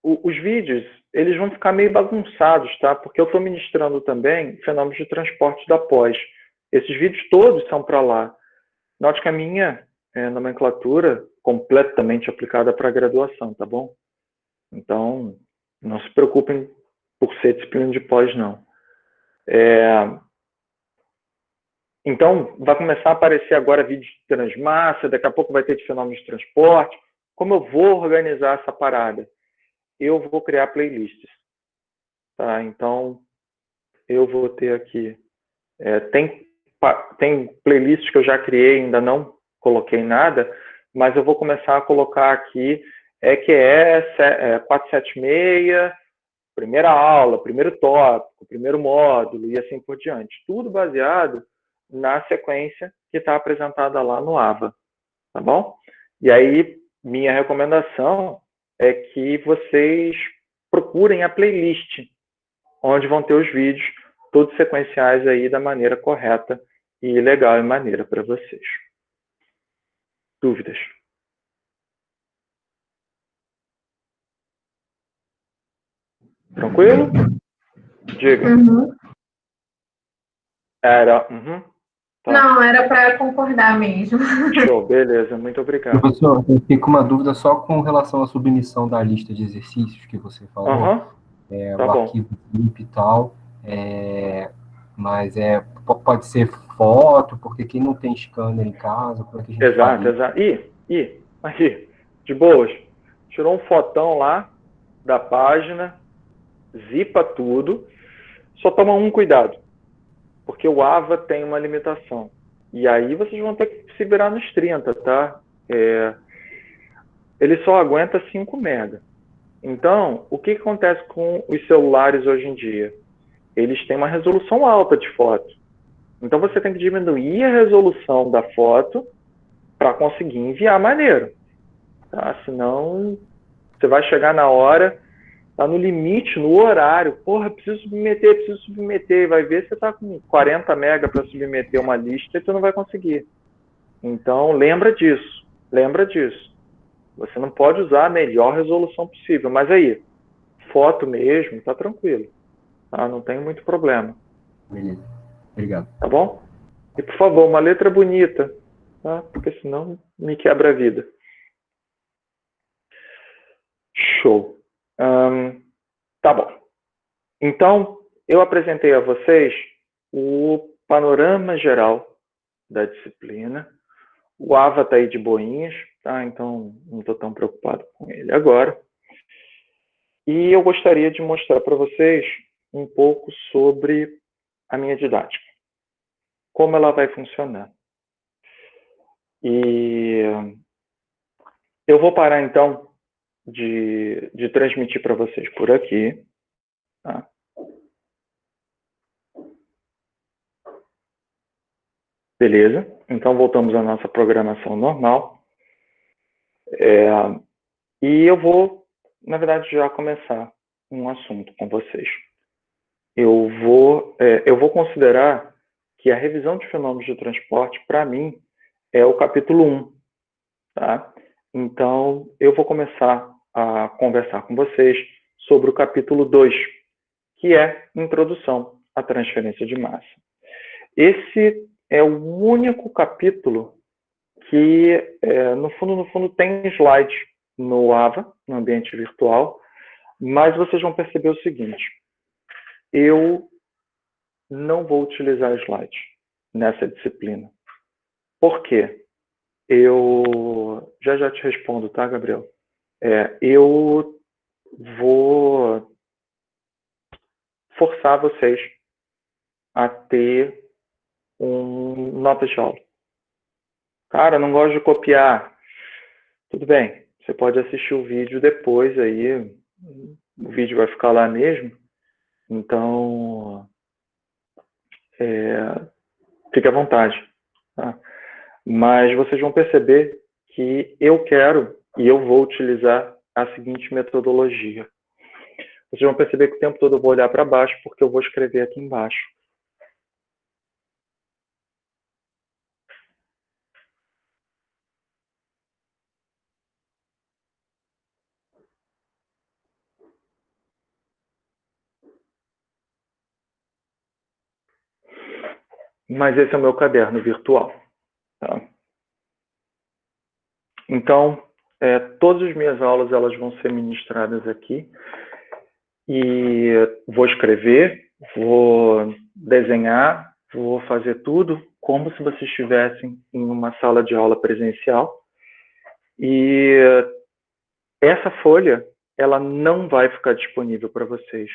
Os vídeos, eles vão ficar meio bagunçados, tá? Porque eu estou ministrando também fenômenos de transporte da pós. Esses vídeos todos são para lá. Note que a minha nomenclatura completamente aplicada para a graduação, tá bom? Então, não se preocupem por ser disciplina de pós, não. Então, vai começar a aparecer agora vídeos de transmassa, daqui a pouco vai ter de fenômenos de transporte. Como eu vou organizar essa parada? Eu vou criar playlists. Tá? Então, eu vou ter aqui... Tem playlists que eu já criei, ainda não coloquei nada, mas eu vou começar a colocar aqui EQE 476, primeira aula, primeiro tópico, primeiro módulo e assim por diante. Tudo baseado na sequência que está apresentada lá no AVA. Tá bom? E aí, minha recomendação é que vocês procurem a playlist, onde vão ter os vídeos todos sequenciais aí da maneira correta e legal e maneira para vocês. Dúvidas? Tranquilo? Diga. Uhum. Era. Tá. Não, era para concordar mesmo. Show, beleza, muito obrigado. Professor, eu fiquei com uma dúvida só com relação à submissão da lista de exercícios que você falou, Tá o bom. arquivo zip e tal, mas pode ser foto, porque quem não tem scanner em casa, como é que a gente Exato, faz? exato. Aqui, de boas. Tirou um fotão lá da página, zipa tudo, só toma um cuidado, porque o AVA tem uma limitação. E aí vocês vão ter que se virar nos 30, tá? Ele só aguenta 5 MB. Então, o que acontece com os celulares hoje em dia? Eles têm uma resolução alta de foto. Então você tem que diminuir a resolução da foto para conseguir enviar maneiro. Tá? Senão, você vai chegar na hora, tá no limite, no horário. Porra, preciso submeter. Vai ver se você tá com 40 MB para submeter uma lista e você não vai conseguir. Então, lembra disso. Você não pode usar a melhor resolução possível. Mas aí, foto mesmo, tá tranquilo. Tá? Não tem muito problema. Beleza. Obrigado. Tá bom? E, por favor, uma letra bonita, tá? Porque senão me quebra a vida. Show. Tá bom. Então, eu apresentei a vocês o panorama geral da disciplina. O AVA está aí de boinhas, tá? Então não estou tão preocupado com ele agora. E eu gostaria de mostrar para vocês um pouco sobre a minha didática. Como ela vai funcionar. E eu vou parar, então, de transmitir para vocês por aqui. Tá? Beleza? Então, voltamos à nossa programação normal. E eu vou, na verdade, já começar um assunto com vocês. Eu vou considerar que a revisão de fenômenos de transporte, para mim, é o capítulo 1. Tá? Então, eu vou começar a conversar com vocês sobre o capítulo 2, que é Introdução à Transferência de Massa. Esse é o único capítulo que, no fundo, tem slide no AVA, no ambiente virtual, mas vocês vão perceber o seguinte: eu não vou utilizar slide nessa disciplina. Por quê? Eu já te respondo, tá, Gabriel? Eu vou forçar vocês a ter notas de aula. Cara, não gosto de copiar. Tudo bem, você pode assistir o vídeo depois aí, o vídeo vai ficar lá mesmo, então fique à vontade. Tá? Mas vocês vão perceber que eu quero e eu vou utilizar a seguinte metodologia. Vocês vão perceber que o tempo todo eu vou olhar para baixo, porque eu vou escrever aqui embaixo. Mas esse é o meu caderno virtual. Tá? Então, todas as minhas aulas elas vão ser ministradas aqui. E vou escrever, vou desenhar, vou fazer tudo como se vocês estivessem em uma sala de aula presencial. E essa folha, ela não vai ficar disponível para vocês.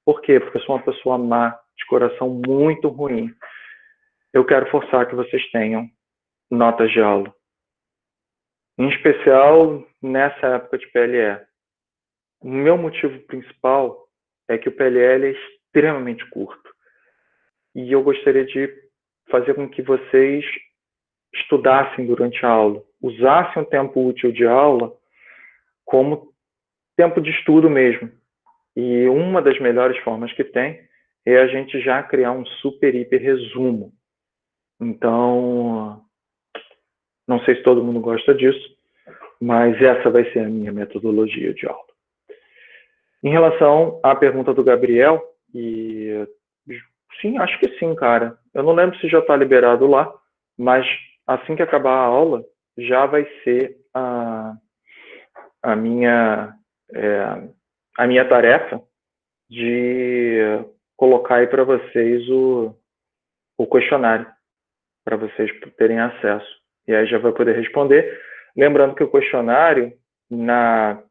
Por quê? Porque eu sou uma pessoa má, de coração muito ruim. Eu quero forçar que vocês tenham notas de aula. Em especial, nessa época de PLE. O meu motivo principal é que o PLL é extremamente curto. E eu gostaria de fazer com que vocês estudassem durante a aula, usassem o tempo útil de aula como tempo de estudo mesmo. E uma das melhores formas que tem é a gente já criar um super, hiper resumo. Então, não sei se todo mundo gosta disso, mas essa vai ser a minha metodologia de aula. Em relação à pergunta do Gabriel, sim, acho que sim, cara. Eu não lembro se já está liberado lá, mas assim que acabar a aula, já vai ser a minha tarefa de colocar aí para vocês o questionário, para vocês terem acesso. E aí já vai poder responder. Lembrando que o questionário, na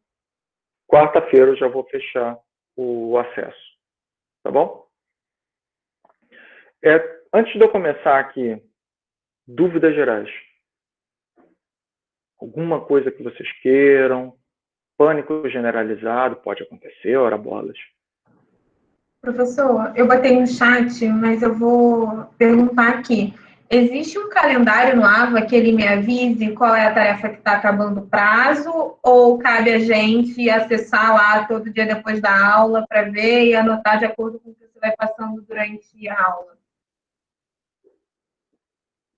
quarta-feira, eu já vou fechar o acesso. Tá bom? Antes de eu começar aqui, dúvidas gerais. Alguma coisa que vocês queiram? Pânico generalizado, pode acontecer, ora bolas. Professor, eu botei no chat, mas eu vou perguntar aqui. Existe um calendário no AVA que ele me avise qual é a tarefa que está acabando o prazo, ou cabe a gente acessar lá todo dia depois da aula para ver e anotar de acordo com o que você vai passando durante a aula?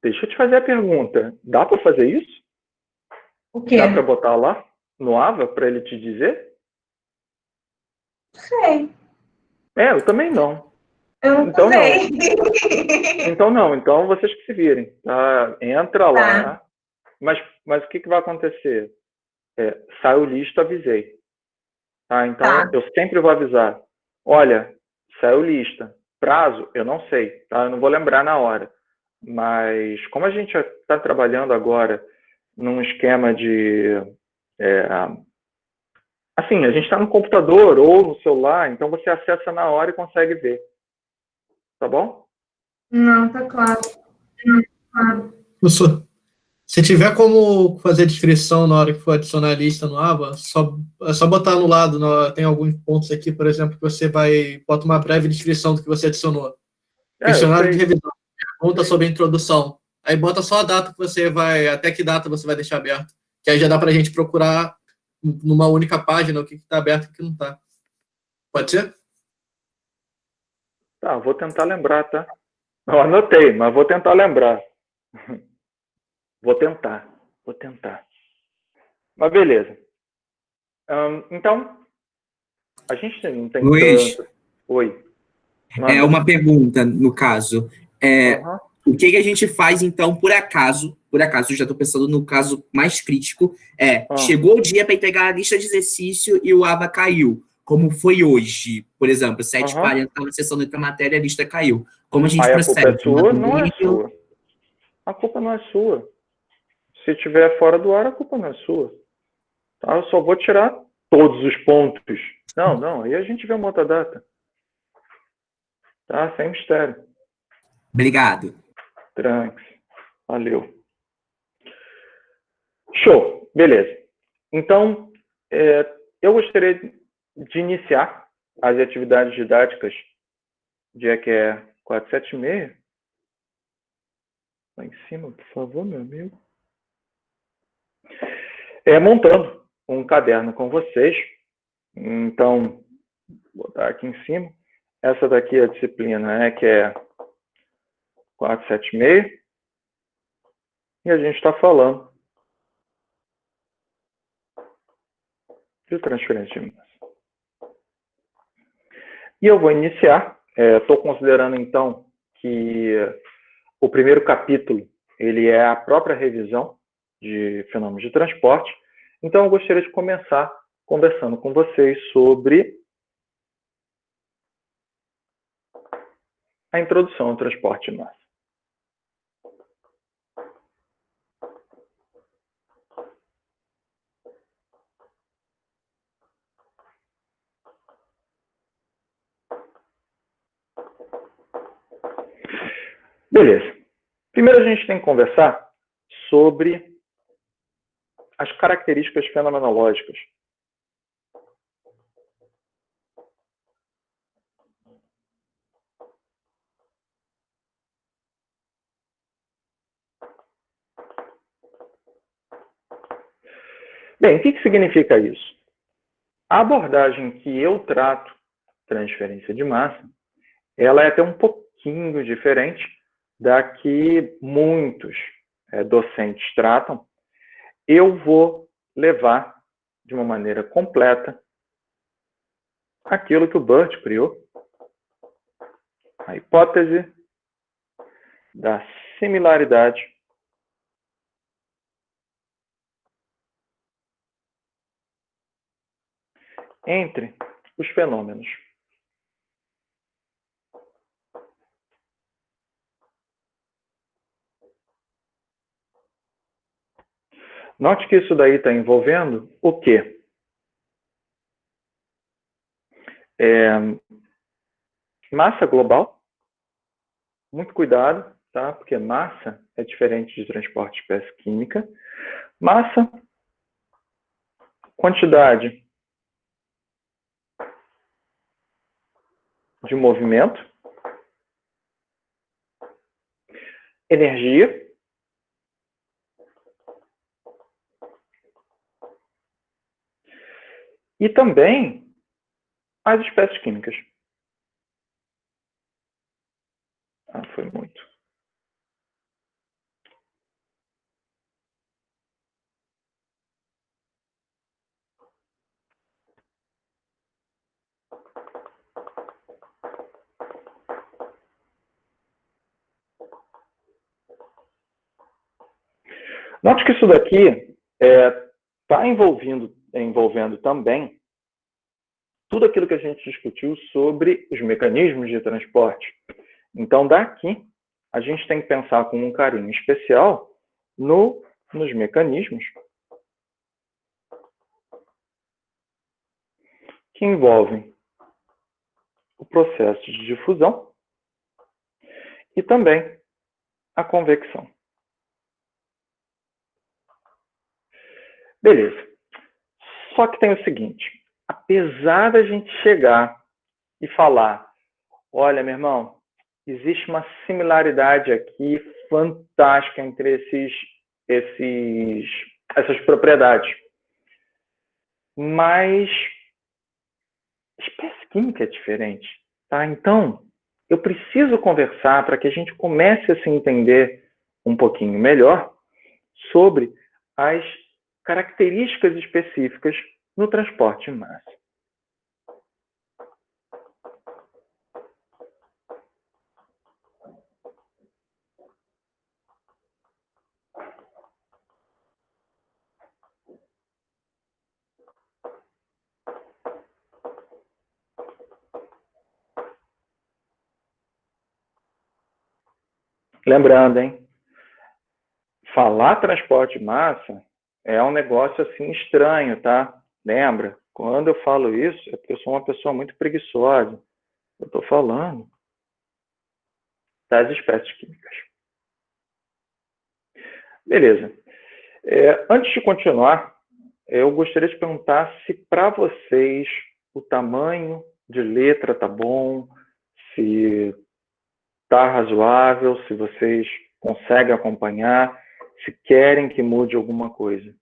Deixa eu te fazer a pergunta. Dá para fazer isso? O quê? Dá para botar lá no AVA para ele te dizer? Sei. Eu também não. Eu não Então sei. Então vocês que se virem. Tá? Entra lá. Tá. Mas o que vai acontecer? Saiu lista, avisei. Tá? Então, Tá. eu sempre vou avisar. Olha, saiu lista. Prazo, eu não sei. Tá? Eu não vou lembrar na hora. Mas, como a gente está trabalhando agora num esquema de... assim, a gente está no computador ou no celular, então você acessa na hora e consegue ver. Tá bom? Não, tá claro. Professor, se tiver como fazer descrição na hora que for adicionar a lista no AVA, é só botar no lado, tem alguns pontos aqui, por exemplo, que você bota uma breve descrição do que você adicionou. Questionário de revisão, pergunta sobre a introdução. Aí bota só a data que você até que data você vai deixar aberto. Que aí já dá para a gente procurar numa única página o que está aberto e o que não está. Pode ser? Tá, vou tentar lembrar, tá? Eu anotei, mas vou tentar lembrar. Vou tentar. Mas beleza. Então, a gente não tem Luiz, tanto... Oi. É uma pergunta, no caso. O que a gente faz, então, por acaso, eu já estou pensando no caso mais crítico, chegou o dia para entregar a lista de exercício e o AVA caiu, como foi hoje. Por exemplo, 7h40, na sessão de outra matéria, a lista caiu. Como a gente procede? A culpa é sua? Não é sua. A culpa não é sua. Se estiver fora do ar, a culpa não é sua. Tá? Eu só vou tirar todos os pontos. Não, aí a gente vê uma outra data. Tá? Sem mistério. Obrigado. Tranks. Valeu. Show. Beleza. Então, eu gostaria de iniciar as atividades didáticas, dia que é 476. Lá em cima, por favor, meu amigo. Montando um caderno com vocês. Então, vou botar aqui em cima. Essa daqui é a disciplina, que é 476. E a gente está falando de transferência de massa. E eu vou iniciar. Estou considerando, então, que o primeiro capítulo ele é a própria revisão de fenômenos de transporte. Então, eu gostaria de começar conversando com vocês sobre a introdução ao transporte de massa. Beleza. Primeiro a gente tem que conversar sobre as características fenomenológicas. Bem, o que significa isso? A abordagem que eu trato transferência de massa, ela é até um pouquinho diferente da que muitos docentes tratam. Eu vou levar de uma maneira completa aquilo que o Burt criou, a hipótese da similaridade entre os fenômenos. Note que isso daí está envolvendo o quê? Massa global. Muito cuidado, tá? Porque massa é diferente de transporte de espécie química. Massa, quantidade de movimento, energia, e também as espécies químicas. Ah, foi muito. Note que isso daqui está envolvendo também tudo aquilo que a gente discutiu sobre os mecanismos de transporte. Então, daqui, a gente tem que pensar com um carinho especial nos mecanismos que envolvem o processo de difusão e também a convecção. Beleza. Só que tem o seguinte, apesar da gente chegar e falar, olha, meu irmão, existe uma similaridade aqui fantástica entre essas propriedades. Mas a espécie química é diferente, tá? Então, eu preciso conversar para que a gente comece a se entender um pouquinho melhor sobre as características específicas no transporte em massa. Lembrando, hein? Falar transporte de massa é um negócio assim estranho, tá? Lembra? Quando eu falo isso, é porque eu sou uma pessoa muito preguiçosa. Eu estou falando das espécies químicas. Beleza. Antes de continuar, eu gostaria de perguntar se para vocês o tamanho de letra tá bom, se tá razoável, se vocês conseguem acompanhar, se querem que mude alguma coisa.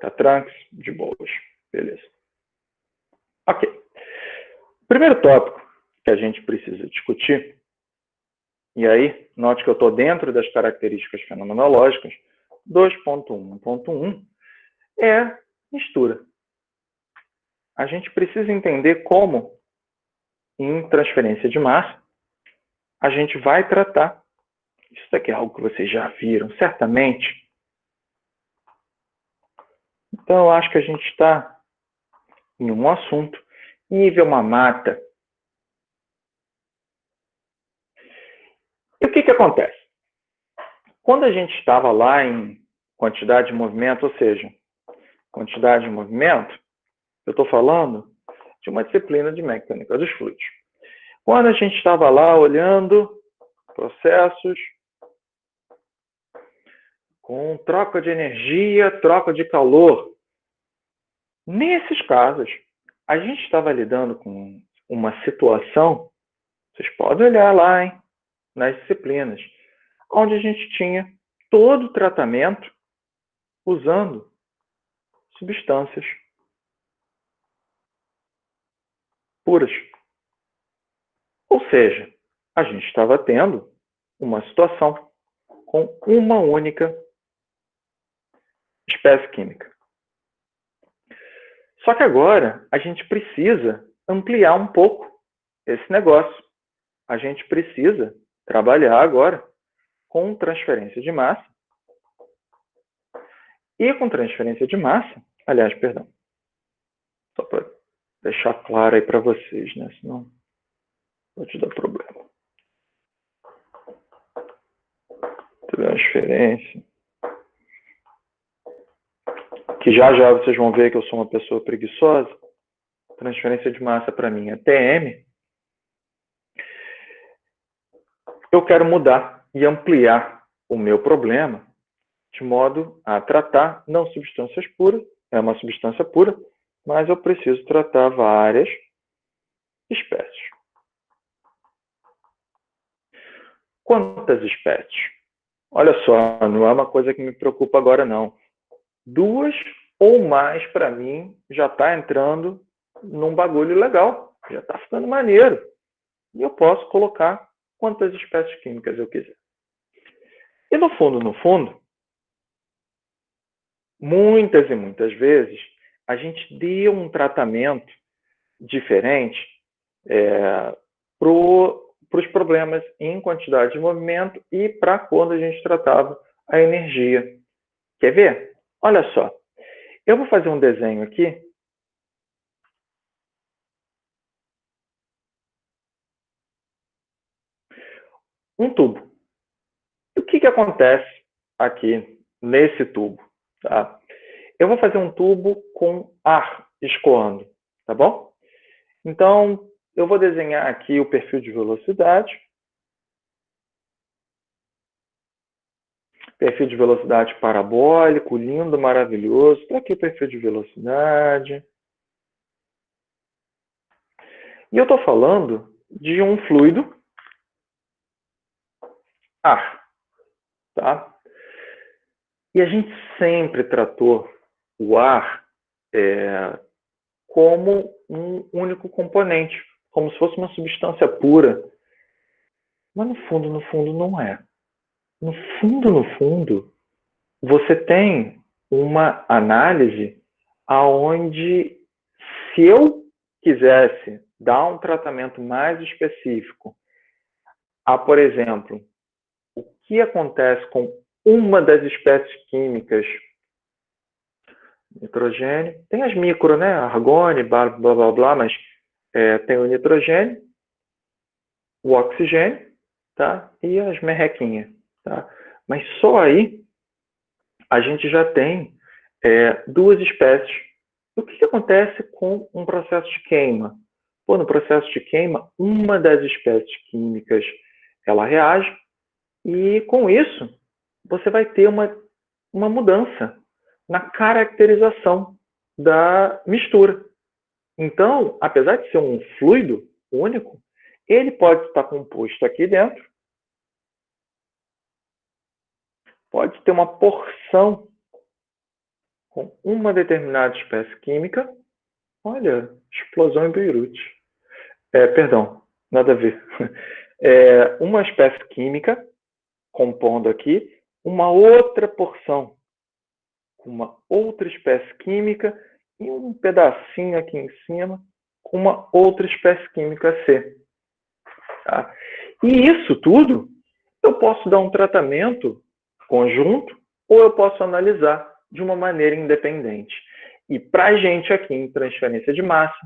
Tá tranquilo? De boas. Beleza. Ok. O primeiro tópico que a gente precisa discutir, e aí, note que eu estou dentro das características fenomenológicas, 2.1.1, é mistura. A gente precisa entender como, em transferência de massa, a gente vai tratar. Isso daqui é algo que vocês já viram, certamente. Então, eu acho que a gente está em um assunto, nível mamata. E o que acontece? Quando a gente estava lá em quantidade de movimento, ou seja, quantidade de movimento, eu estou falando de uma disciplina de mecânica dos fluidos. Quando a gente estava lá olhando processos com troca de energia, troca de calor, nesses casos, a gente estava lidando com uma situação, vocês podem olhar lá, hein, nas disciplinas, onde a gente tinha todo o tratamento usando substâncias puras. Ou seja, a gente estava tendo uma situação com uma única espécie química. Só que agora a gente precisa ampliar um pouco esse negócio. A gente precisa trabalhar agora com transferência de massa. E com transferência de massa, aliás, perdão, só para deixar claro aí para vocês, né? Senão pode dar problema. Transferência. Que já já vocês vão ver que eu sou uma pessoa preguiçosa. Transferência de massa para mim é TM. Eu quero mudar e ampliar o meu problema de modo a tratar não substâncias puras, é uma substância pura, mas eu preciso tratar várias espécies. Quantas espécies? Olha só, não é uma coisa que me preocupa agora, não. 2 ou mais, para mim, já está entrando num bagulho legal. Já está ficando maneiro. E eu posso colocar quantas espécies químicas eu quiser. E no fundo, muitas e muitas vezes, a gente deu um tratamento diferente para os problemas em quantidade de movimento e para quando a gente tratava a energia. Quer ver? Olha só. Eu vou fazer um desenho aqui. Um tubo. E o que acontece aqui nesse tubo? Tá? Eu vou fazer um tubo com ar escoando, tá bom? Então, eu vou desenhar aqui o perfil de velocidade. Perfil de velocidade parabólico, lindo, maravilhoso. Está aqui o perfil de velocidade. E eu estou falando de um fluido ar. Tá? E a gente sempre tratou o ar como um único componente, como se fosse uma substância pura. Mas no fundo não é. No fundo, você tem uma análise aonde, se eu quisesse dar um tratamento mais específico a, por exemplo, o que acontece com uma das espécies químicas, nitrogênio, tem as micro, né? Argônio, blá, blá, blá, blá, mas tem o nitrogênio, o oxigênio, tá? E as merrequinhas, tá? Mas só aí a gente já tem 2 espécies. O que acontece com um processo de queima? Pô, no processo de queima, uma das espécies químicas ela reage e, com isso, você vai ter uma mudança na caracterização da mistura. Então, apesar de ser um fluido único, ele pode estar composto aqui dentro, pode ter uma porção com uma determinada espécie química. Olha, explosão em Beirute. Perdão, nada a ver. Uma espécie química compondo aqui uma outra porção com uma outra espécie química e um pedacinho aqui em cima com uma outra espécie química C. Tá? E isso tudo eu posso dar um tratamento conjunto ou eu posso analisar de uma maneira independente. E para a gente aqui em transferência de massa,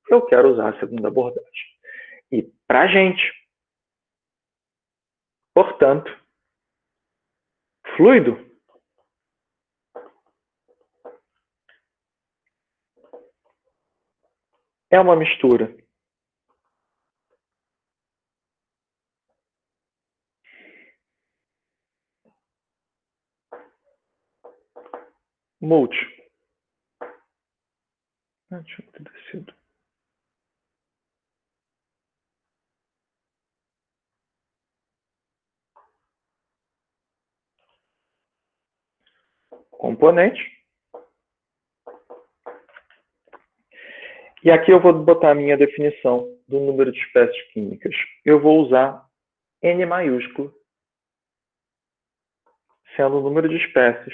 eu quero usar a segunda abordagem. E para a gente, portanto, fluido é uma mistura multi. Deixa eu ter descido. Componente. E aqui eu vou botar a minha definição do número de espécies químicas. Eu vou usar N maiúsculo sendo o número de espécies.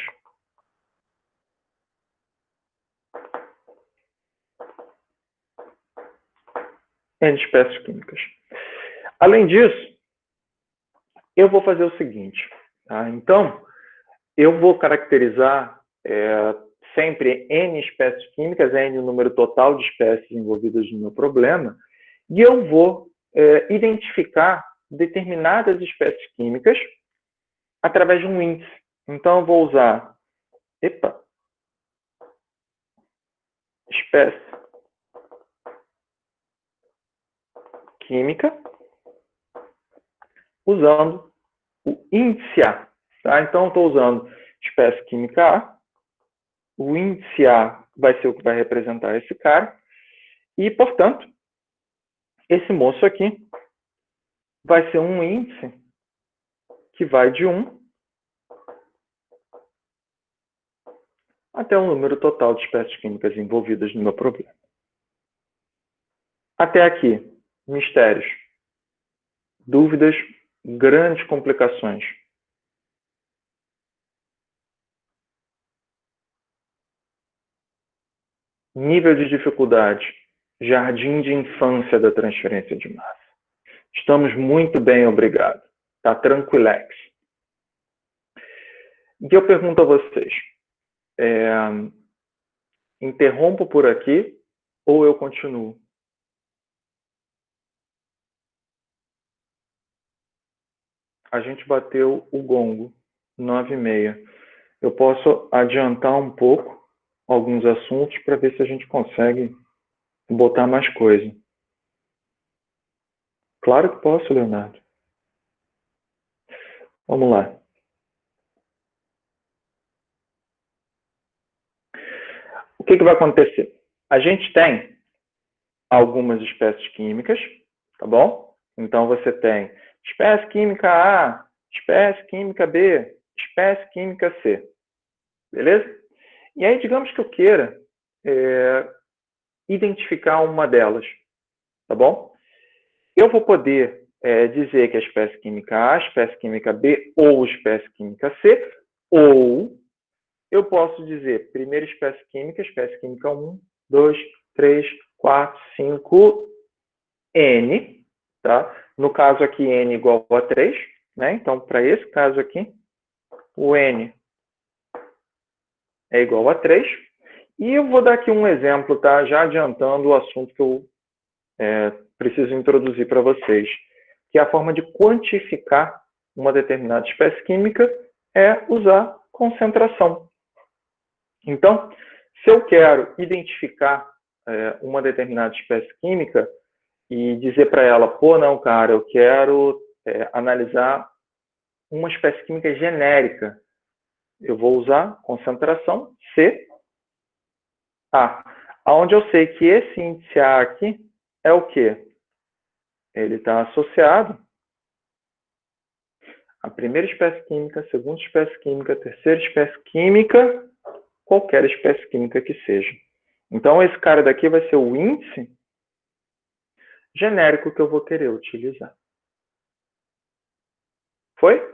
N espécies químicas. Além disso, eu vou fazer o seguinte. Tá? Então, eu vou caracterizar sempre N espécies químicas, N o número total de espécies envolvidas no meu problema, e eu vou identificar determinadas espécies químicas através de um índice. Então, eu vou usar espécie química usando o índice A. Tá? Então, eu estou usando espécie química A. O índice A vai ser o que vai representar esse cara. E, portanto, esse moço aqui vai ser um índice que vai de 1 até o número total de espécies químicas envolvidas no meu problema. Até aqui, mistérios, dúvidas, grandes complicações. Nível de dificuldade, jardim de infância da transferência de massa. Estamos muito bem, obrigado. Tá tranquilex. E eu pergunto a vocês, interrompo por aqui ou eu continuo? A gente bateu o gongo, 9h30. Eu posso adiantar um pouco alguns assuntos para ver se a gente consegue botar mais coisa. Claro que posso, Leonardo. Vamos lá. O que vai acontecer? A gente tem algumas espécies químicas, tá bom? Então, você tem espécie química A, espécie química B, espécie química C. Beleza? E aí, digamos que eu queira identificar uma delas, tá bom? Eu vou poder dizer que a espécie química A, espécie química B ou espécie química C, ou eu posso dizer primeira espécie química 1, 2, 3, 4, 5, N, tá? No caso aqui, N igual a 3, né? Então, para esse caso aqui, o N é igual a 3. E eu vou dar aqui um exemplo, tá? Já adiantando o assunto que eu preciso introduzir para vocês, que é a forma de quantificar uma determinada espécie química é usar concentração. Então, se eu quero identificar uma determinada espécie química e dizer para ela, pô, não, cara, eu quero analisar uma espécie química genérica, eu vou usar concentração C, A. Onde eu sei que esse índice A aqui é o quê? Ele está associado à primeira espécie química, segunda espécie química, terceira espécie química, qualquer espécie química que seja. Então, esse cara daqui vai ser o índice genérico que eu vou querer utilizar. Foi?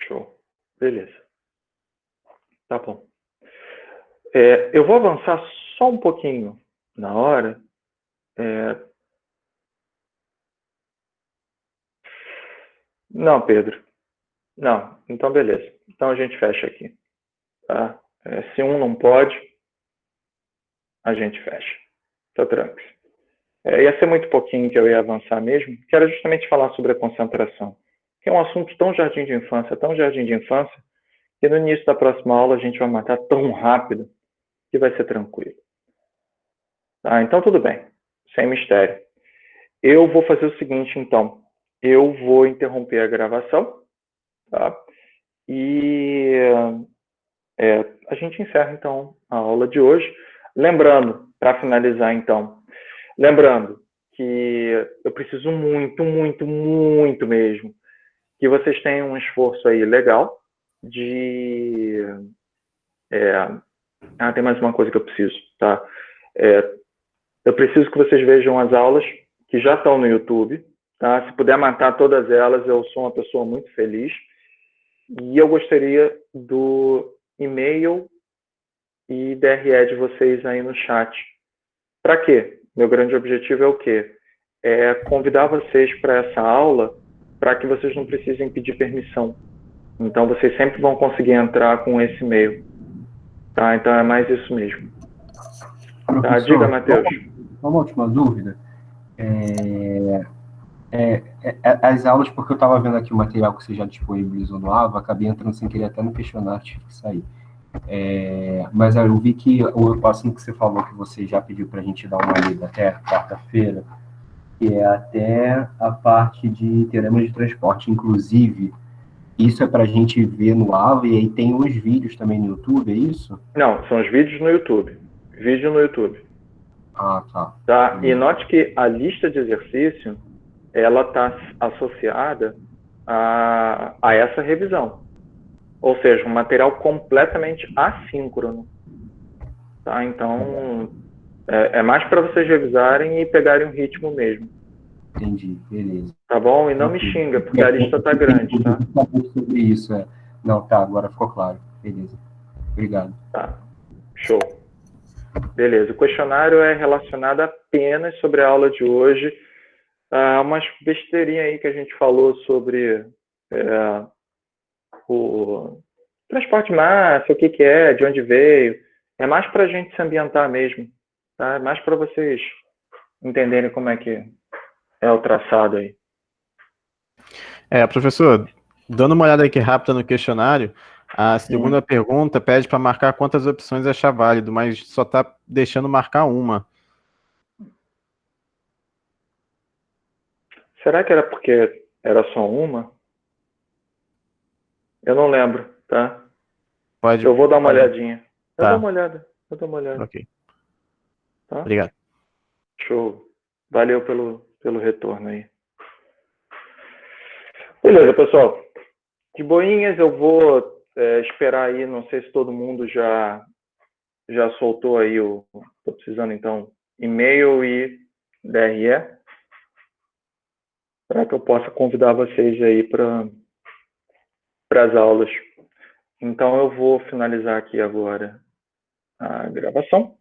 Show. Beleza. Tá bom. Eu vou avançar só um pouquinho na hora. Não, Pedro. Não. Então, beleza. Então, a gente fecha aqui. Tá? Se um não pode, a gente fecha. Tá tranquilo. Ia ser muito pouquinho que eu ia avançar mesmo, que era justamente falar sobre a concentração, que é um assunto tão jardim de infância, que no início da próxima aula a gente vai matar tão rápido que vai ser tranquilo. Tá? Então, tudo bem. Sem mistério. Eu vou fazer o seguinte, então. Eu vou interromper a gravação, tá? E a gente encerra, então, a aula de hoje. Lembrando, para finalizar, então, lembrando que eu preciso muito, muito, muito mesmo que vocês tenham um esforço aí legal de... tem mais uma coisa que eu preciso, tá? Eu preciso que vocês vejam as aulas que já estão no YouTube, Tá? Se puder matar todas elas, eu sou uma pessoa muito feliz. E eu gostaria do e-mail e DRE de vocês aí no chat. Para quê? Meu grande objetivo é o quê? É convidar vocês para essa aula para que vocês não precisem pedir permissão. Então, vocês sempre vão conseguir entrar com esse e-mail. Tá? Então, é mais isso mesmo. Tá? Diga, Matheus. Uma última dúvida. As aulas, porque eu estava vendo aqui o material que você já disponibilizou no AVA, acabei entrando sem querer até no questionário, tive que sair. Mas eu vi que o assunto que você falou, que você já pediu para a gente dar uma lida até quarta-feira, que é até a parte de teoremas de transporte, inclusive, isso é para a gente ver no AVA, e aí tem os vídeos também no YouTube, é isso? Não, são os vídeos no YouTube. Vídeo no YouTube. Ah, tá. Tá? E note que a lista de exercício, ela está associada a essa revisão. Ou seja, um material completamente assíncrono. Tá? Então, é mais para vocês revisarem e pegarem o ritmo mesmo. Entendi, beleza. Tá bom? E não me xinga, porque a lista tá grande, tá? Sobre isso, Não, tá, agora ficou claro. Beleza. Obrigado. Tá. Show. Beleza. O questionário é relacionado apenas sobre a aula de hoje. Umas besteirinhas aí que a gente falou sobre o transporte de massa, o que é, de onde veio. É mais para a gente se ambientar mesmo. Tá? É mais para vocês entenderem como é que é o traçado aí. Professor, dando uma olhada aqui rápida no questionário, a segunda pergunta pede para marcar quantas opções achar válido, mas só está deixando marcar uma. Será que era porque era só uma? Eu não lembro, tá? Eu vou dar uma olhadinha. Eu dou uma olhada. Ok. Tá? Obrigado. Show. Valeu pelo retorno aí. Beleza, pessoal. De boinhas, eu vou esperar aí, não sei se todo mundo já soltou aí tô precisando, então, e-mail e DRE, para que eu possa convidar vocês aí para as aulas. Então, eu vou finalizar aqui agora a gravação.